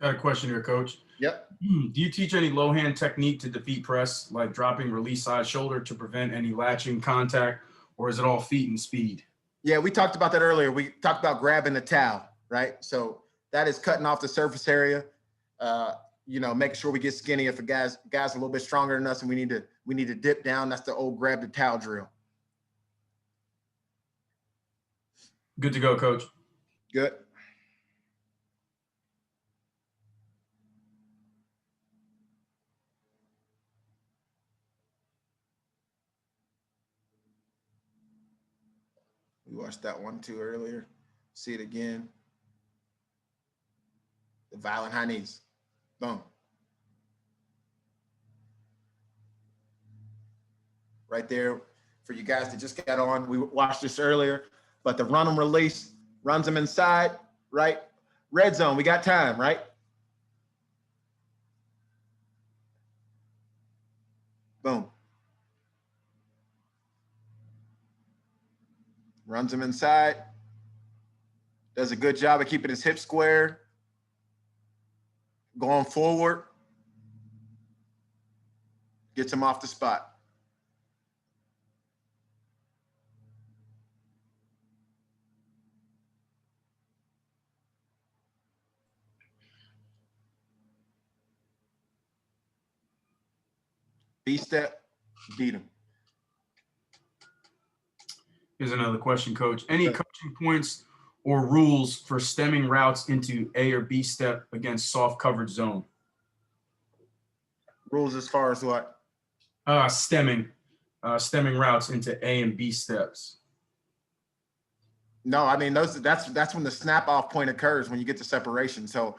Got a question here, Coach. Yep. Do you teach any low hand technique to defeat press, like dropping release side shoulder to prevent any latching contact, or is it all feet and speed? Yeah, we talked about that earlier. We talked about grabbing the towel, right? So that is cutting off the surface area. Making sure we get skinny. If a guy's a little bit stronger than us and we need to dip down, that's the old grab the towel drill. Good to go, Coach. Good. We watched that one too earlier. See it again. The violent high knees. Boom. Right there for you guys that just got on. We watched this earlier, but the run them release runs them inside, right? Red zone, we got time, right? Boom. Runs him inside. Does a good job of keeping his hips square. Going forward. Gets him off the spot. B-step, beat him. Here's another question, Coach. Any coaching points or rules for stemming routes into A or B step against soft coverage zone? Rules as far as what? Stemming routes into A and B steps. No, I mean that's when the snap off point occurs, when you get to separation. So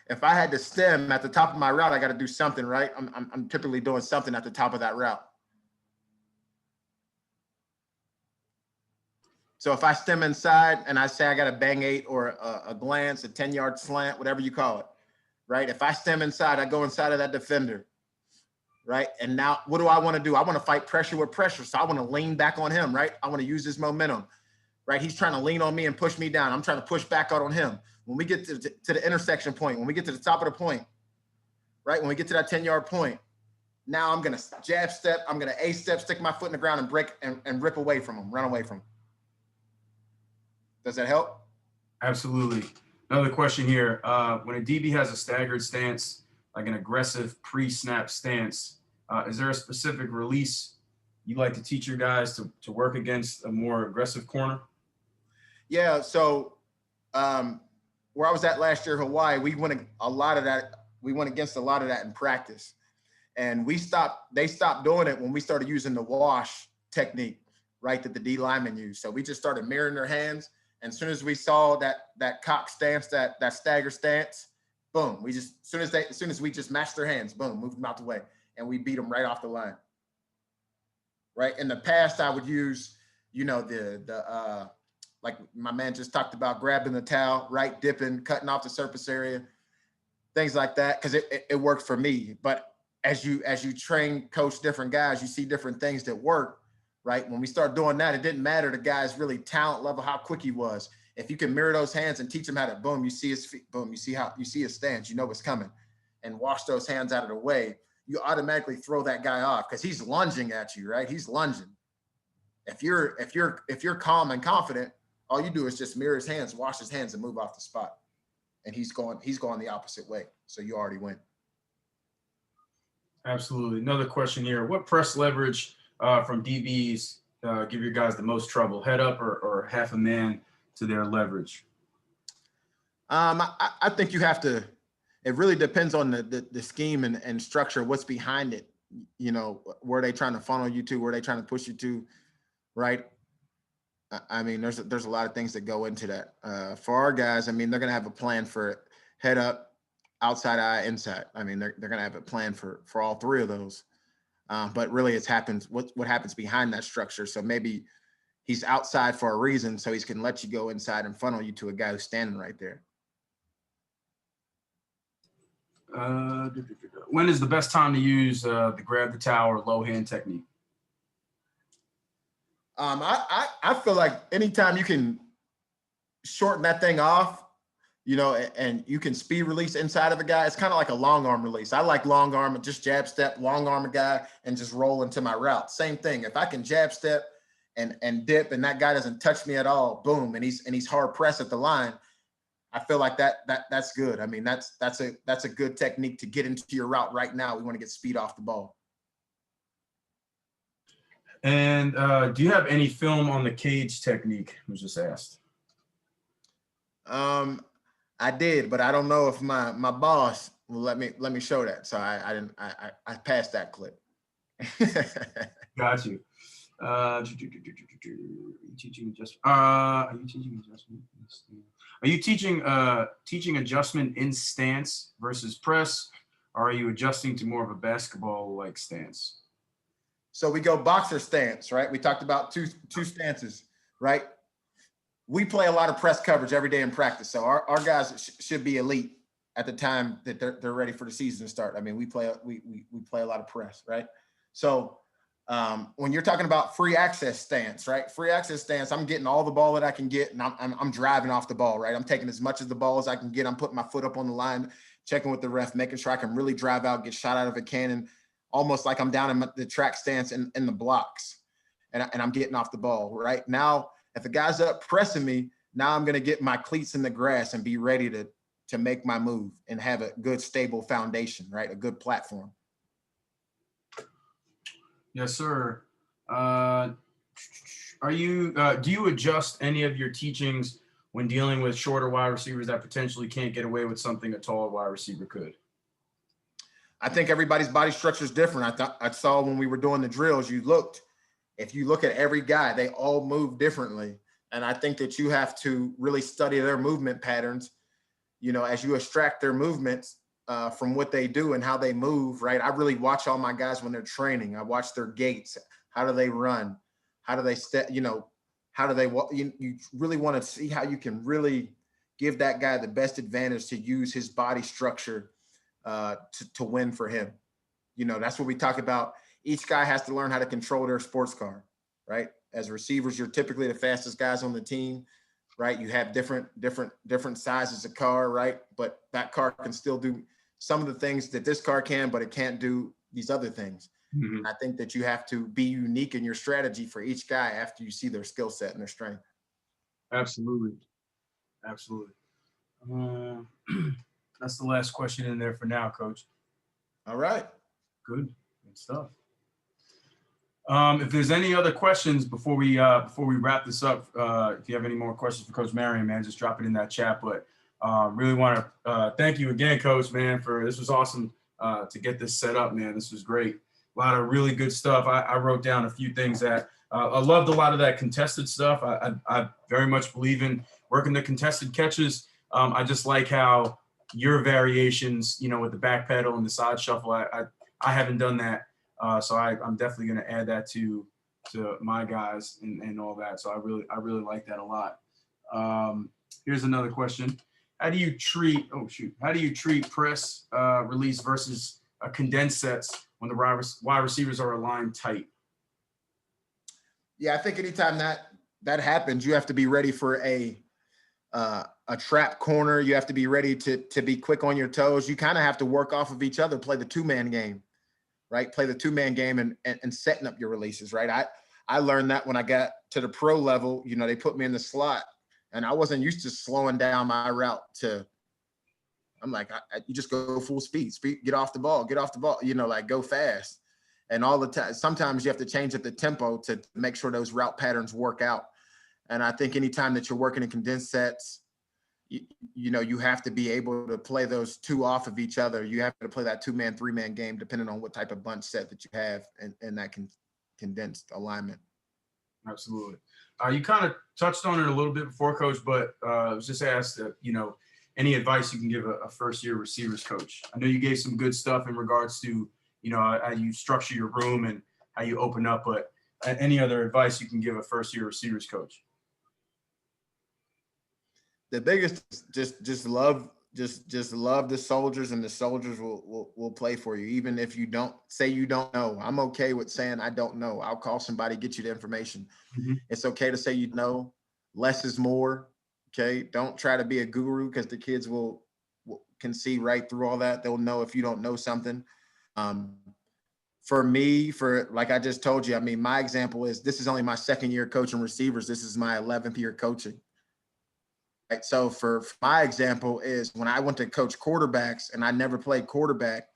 if I had to stem at the top of my route, I got to do something, right? I'm typically doing something at the top of that route. So if I stem inside and I say I got a bang 8 or a glance, a 10-yard slant, whatever you call it, right? If I stem inside, I go inside of that defender, right? And now what do I want to do? I want to fight pressure with pressure. So I want to lean back on him, right? I want to use this momentum, right? He's trying to lean on me and push me down. I'm trying to push back out on him. When we get to the intersection point, when we get to the top of the point, right? When we get to that 10-yard point, Now I'm going to jab step. I'm going to A step, stick my foot in the ground and break and rip away from him, run away from him. Does that help? Absolutely. Another question here. When a DB has a staggered stance, like an aggressive pre-snap stance, is there a specific release you like to teach your guys to work against a more aggressive corner? Yeah. So where I was at last year, Hawaii, we went a lot of that. We went against a lot of that in practice. And they stopped doing it when we started using the wash technique, right, that the D linemen use. So we just started mirroring their hands. And as soon as we saw that cock stance, that stagger stance, boom, as soon as we just matched their hands, boom, moved them out the way. And we beat them right off the line. Right. In the past, I would use, like my man just talked about, grabbing the towel, right, dipping, cutting off the surface area, things like that, because it worked for me. But as you train, coach different guys, you see different things that work, right? When we start doing that, it didn't matter the guy's really talent level, how quick he was. If you can mirror those hands and teach him how to, boom, you see his feet, boom, you see his stance, you know what's coming, and wash those hands out of the way, you automatically throw that guy off because he's lunging at you, right? He's lunging. If you're calm and confident, all you do is just mirror his hands, wash his hands, and move off the spot. And he's going the opposite way. So you already win. Absolutely. Another question here. What press leverage from DBs give your guys the most trouble? Head up or half a man to their leverage? I think you have to, it really depends on the scheme and structure, what's behind it. You know, where they trying to funnel you to, where they trying to push you to, right? I mean, there's a lot of things that go into that. For our guys, I mean, they're going to have a plan for head up, outside eye, inside. I mean, they're going to have a plan for all three of those. But really what happens behind that structure. So maybe he's outside for a reason, so he can let you go inside and funnel you to a guy who's standing right there. When is the best time to use the grab the towel or low hand technique? I feel like anytime you can shorten that thing off, you know, and you can speed release inside of a guy, it's kind of like a long arm release. I like long arm, just jab step, long arm a guy and just roll into my route. Same thing. If I can jab step and dip and that guy doesn't touch me at all, boom, and he's hard pressed at the line, I feel like that's good. I mean, that's a good technique to get into your route right now. We want to get speed off the ball. And do you have any film on the cage technique? Was just asked. I did, but I don't know if my boss will let me show that. So I passed that clip. Got you. Are you teaching adjustment? Are you teaching adjustment in stance versus press, or are you adjusting to more of a basketball-like stance? So we go boxer stance, right? We talked about two stances, right? We play a lot of press coverage every day in practice. So our guys should be elite at the time that they're ready for the season to start. I mean, we play a lot of press, right? So when you're talking about free access stance, right? Free access stance, I'm getting all the ball that I can get, and I'm driving off the ball, right? I'm taking as much of the ball as I can get. I'm putting my foot up on the line, checking with the ref, making sure I can really drive out, get shot out of a cannon, almost like I'm down in the track stance in the blocks, and I'm getting off the ball, right? Now, if a guy's up pressing me, now I'm going to get my cleats in the grass and be ready to make my move and have a good, stable foundation, right? A good platform. Yes, sir. Do you adjust any of your teachings when dealing with shorter wide receivers that potentially can't get away with something a taller wide receiver could? I think everybody's body structure is different. I saw when we were doing the drills, if you look at every guy, they all move differently. And I think that you have to really study their movement patterns, you know, as you extract their movements from what they do and how they move, right? I really watch all my guys when they're training. I watch their gaits. How do they run? How do they step, you know, how do they walk? You really want to see how you can really give that guy the best advantage to use his body structure to win for him. You know, that's what we talk about. Each guy has to learn how to control their sports car, right? As receivers, you're typically the fastest guys on the team, right? You have different sizes of car, right? But that car can still do some of the things that this car can, but it can't do these other things. Mhm. I think that you have to be unique in your strategy for each guy after you see their skill set and their strength. Absolutely. Absolutely. Uh, that's the last question in there for now, Coach. All right. Good stuff. If there's any other questions before we wrap this up, if you have any more questions for Coach Marion, man, just drop it in that chat. But really want to thank you again, Coach, man, for this was awesome to get this set up, man. This was great. A lot of really good stuff. I wrote down a few things that I loved a lot of that contested stuff. I very much believe in working the contested catches. I just like how your variations, you know, with the back pedal and the side shuffle. I haven't done that. So I'm definitely going to add that to my guys and all that. So I really like that a lot. Here's another question. How do you treat press release versus condensed sets when the wide receivers are aligned tight? Yeah, I think anytime that happens, you have to be ready for a trap corner. You have to be ready to be quick on your toes. You kind of have to work off of each other, play the two-man game. Right? Play the two-man game and setting up your releases, right? I learned that when I got to the pro level. You know, they put me in the slot and I wasn't used to slowing down my route I'm like, you just go full speed, get off the ball, you know, like go fast. And all the time, sometimes you have to change up the tempo to make sure those route patterns work out. And I think anytime that you're working in condensed sets, you know, you have to be able to play those two off of each other. You have to play that 2-man, 3-man game, depending on what type of bunch set that you have and that condensed alignment. Absolutely. You kind of touched on it a little bit before, Coach, but I was just asked, you know, any advice you can give a first-year receivers coach. I know you gave some good stuff in regards to, you know, how you structure your room and how you open up, but any other advice you can give a first-year receivers coach? The biggest, just love the soldiers, and the soldiers will play for you. Even if you don't say you don't know, I'm okay with saying I don't know. I'll call somebody, get you the information. Mm-hmm. It's okay to say you know. Less is more. Okay, don't try to be a guru because the kids can see right through all that. They'll know if you don't know something. For me, like I just told you, I mean, my example is this is only my second year coaching receivers. This is my 11th year coaching. Right? So for my example is when I went to coach quarterbacks and I never played quarterback,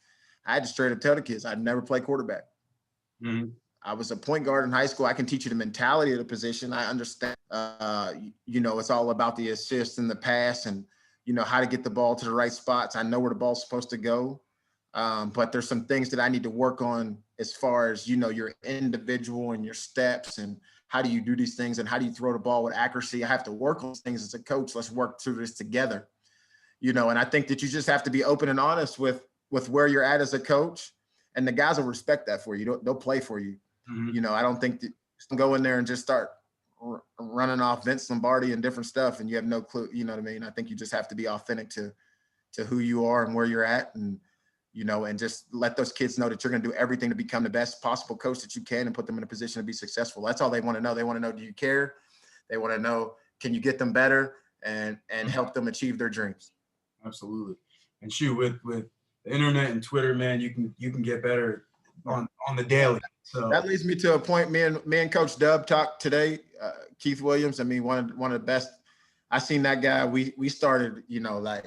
I had to straight up tell the kids I'd never play quarterback. Mm-hmm. I was a point guard in high school. I can teach you the mentality of the position. I understand, you know, it's all about the assist and the pass and, you know, how to get the ball to the right spots. I know where the ball's supposed to go. But there's some things that I need to work on as far as, you know, your individual and your steps and how do you do these things and how do you throw the ball with accuracy? I have to work on things as a coach. Let's work through this together, you know, and I think that you just have to be open and honest with where you're at as a coach, and the guys will respect that for you. They'll play for you. Mm-hmm. You know, I don't think that you go in there and just start running off Vince Lombardi and different stuff and you have no clue. You know what I mean? I think you just have to be authentic to who you are and where you're at, and you know, and just let those kids know that you're going to do everything to become the best possible coach that you can and put them in a position to be successful. That's all they want to know. They want to know, do you care? They want to know, can you get them better and help them achieve their dreams? Absolutely. And shoot, with the internet and Twitter, man, you can get better on the daily. So that leads me to a point. Me and Coach Dub talked today. Keith Williams. I mean, one of the best. I seen that guy. We started, you know, like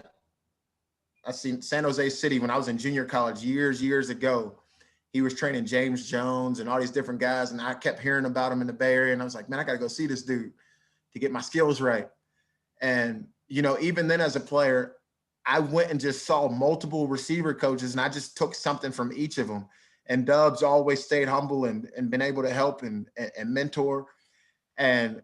I seen San Jose City when I was in junior college years ago. He was training James Jones and all these different guys, and I kept hearing about him in the Bay Area. And I was like, man, I got to go see this dude to get my skills right. And you know, even then as a player, I went and just saw multiple receiver coaches, and I just took something from each of them. And Dub's always stayed humble and been able to help and mentor. And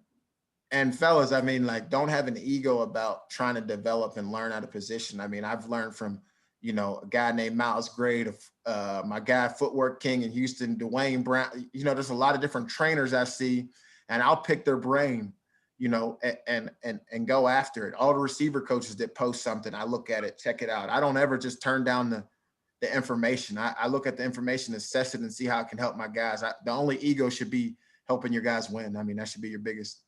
fellas, I mean, like, don't have an ego about trying to develop and learn out of position. I mean, I've learned from, you know, a guy named Miles Gray, my guy, Footwork King in Houston, Dwayne Brown. You know, there's a lot of different trainers I see, and I'll pick their brain, you know, and go after it. All the receiver coaches that post something, I look at it, check it out. I don't ever just turn down the information. I look at the information, assess it, and see how it can help my guys. The only ego should be helping your guys win. I mean, that should be your biggest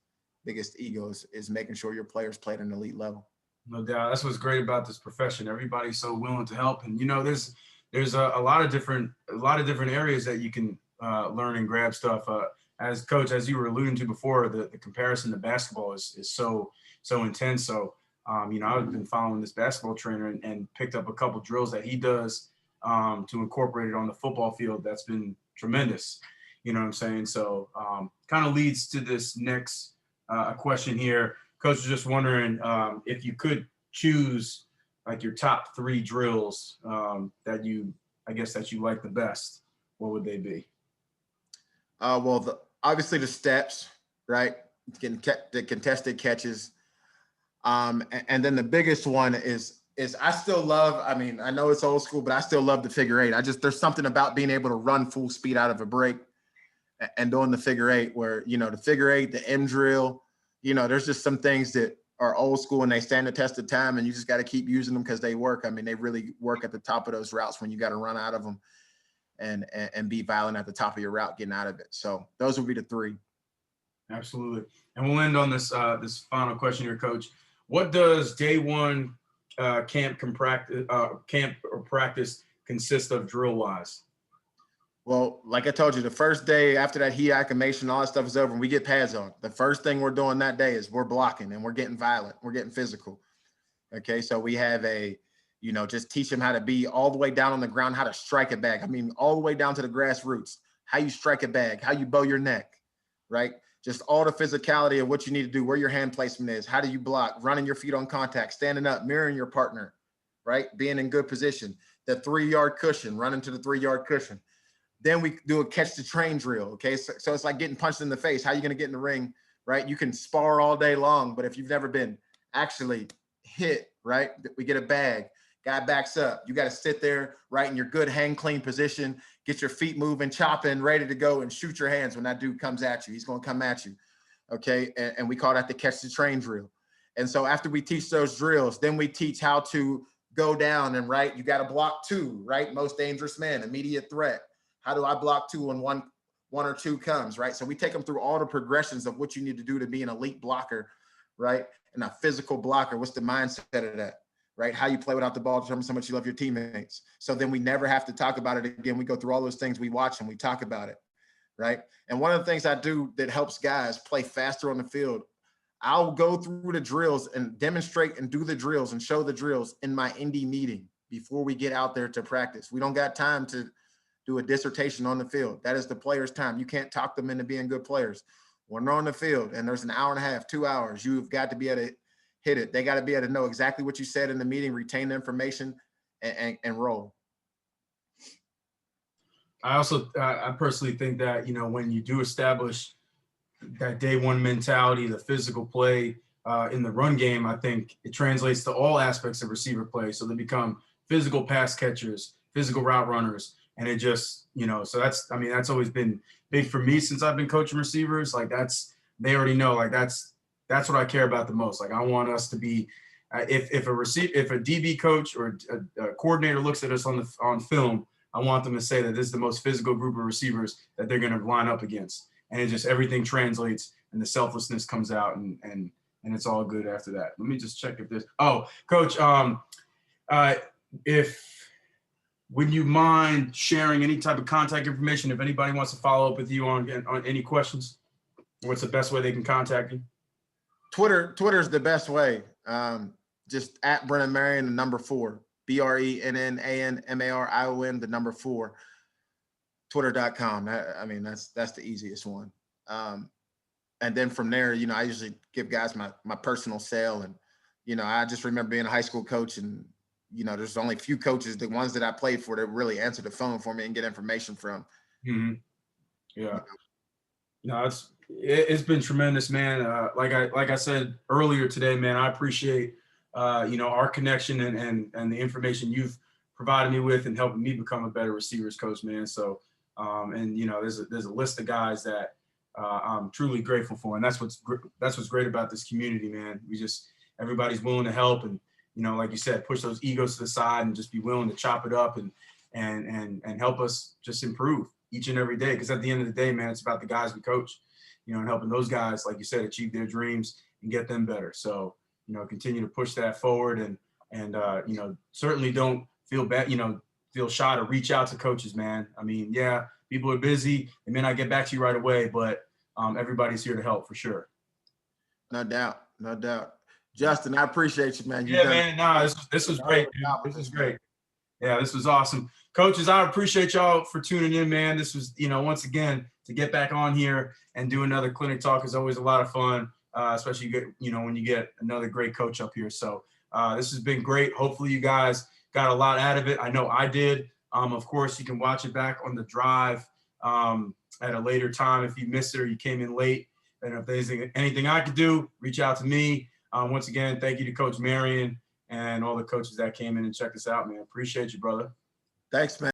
ego is making sure your players play at an elite level. No doubt. That's what's great about this profession. Everybody's so willing to help. And, you know, there's there's a lot of different areas that you can learn and grab stuff. As coach, as you were alluding to before, the comparison to basketball is so intense. So I've been following this basketball trainer and picked up a couple drills that he does to incorporate it on the football field. That's been tremendous. You know what I'm saying? So kind of leads to this next question here. Coach was just wondering if you could choose like your top 3 drills that you like the best, what would they be? Obviously the steps, right? The contested catches. And then the biggest one is I still love, I mean, I know it's old school, but I still love the figure 8. There's something about being able to run full speed out of a break and doing the figure 8 where, the figure 8, the M drill, there's just some things that are old school and they stand the test of time, and you just got to keep using them because they work. I mean, they really work at the top of those routes when you got to run out of them and be violent at the top of your route getting out of it. So those would be the 3. Absolutely. And we'll end on this this final question here, Coach. What does day 1 camp or practice consist of drill wise? Well, like I told you, the first day after that heat acclimation, all that stuff is over and we get pads on. The first thing we're doing that day is we're blocking and we're getting violent. We're getting physical. Okay. So we have just teach them how to be all the way down on the ground, how to strike a bag. I mean, all the way down to the grassroots, how you strike a bag, how you bow your neck, right? Just all the physicality of what you need to do, where your hand placement is, how do you block, running your feet on contact, standing up, mirroring your partner, right? Being in good position, the 3-yard cushion, running to the 3-yard cushion. Then we do a catch the train drill, okay? So it's like getting punched in the face. How are you going to get in the ring, right? You can spar all day long, but if you've never been actually hit, right? We get a bag, guy backs up. You got to sit there, right, in your good hang clean position, get your feet moving, chopping, ready to go, and shoot your hands when that dude comes at you. He's going to come at you, okay? And we call that the catch the train drill. And so after we teach those drills, then we teach how to go down and, right, you got to block 2, right? Most dangerous man, immediate threat. How do I block 2 when one or 2 comes, right? So we take them through all the progressions of what you need to do to be an elite blocker, right? And a physical blocker. What's the mindset of that, right? How you play without the ball determines how much you love your teammates. So then we never have to talk about it again. We go through all those things, we watch and we talk about it, right? And one of the things I do that helps guys play faster on the field, I'll go through the drills and demonstrate and do the drills and show the drills in my indie meeting before we get out there to practice. We don't got time to do a dissertation on the field. That is the players' time. You can't talk them into being good players. When they're on the field and there's an hour and a half, 2 hours, you've got to be able to hit it. They got to be able to know exactly what you said in the meeting, retain the information, and roll. I personally think that, when you do establish that day 1 mentality, the physical play in the run game, I think it translates to all aspects of receiver play. So they become physical pass catchers, physical route runners. And it just, so that's always been big for me since I've been coaching receivers. Like they already know, like that's what I care about the most. Like I want us to be, if a DB coach or a coordinator looks at us on film, I want them to say that this is the most physical group of receivers that they're going to line up against. And it just, everything translates and the selflessness comes out and it's all good after that. Let me just check if there's, Coach, would you mind sharing any type of contact information if anybody wants to follow up with you on any questions? What's the best way they can contact you? Twitter's the best way. Just at Brennan Marion, the number 4, BRENNANMARION, the number 4, Twitter.com. That's the easiest one. And then from there, I usually give guys my personal cell. And, I just remember being a high school coach and, there's only a few coaches, the ones that I played for, that really answer the phone for me and get information from. Mm-hmm. Yeah. No, it's been tremendous, man. Like I said earlier today, man, I appreciate, our connection and the information you've provided me with and helping me become a better receivers coach, man. So, there's a list of guys that I'm truly grateful for. And that's what's great about this community, man. Everybody's willing to help and, like you said, push those egos to the side and just be willing to chop it up and help us just improve each and every day. Because at the end of the day, man, it's about the guys we coach, and helping those guys, like you said, achieve their dreams and get them better. So, continue to push that forward and certainly don't feel bad. feel shy to reach out to coaches, man. I mean, yeah, people are busy. They may not get back to you right away, but everybody's here to help for sure. No doubt. No doubt. Justin, I appreciate you, man. Yeah, man. Nah, this was great, dude. This was great. Yeah, this was awesome. Coaches, I appreciate y'all for tuning in, man. This was, once again, to get back on here and do another clinic talk is always a lot of fun, especially when you get another great coach up here. So this has been great. Hopefully you guys got a lot out of it. I know I did. Of course, you can watch it back on the drive at a later time if you missed it or you came in late. And if there's anything I could do, reach out to me. Once again, thank you to Coach Marion and all the coaches that came in and checked us out, man. Appreciate you, brother. Thanks, man.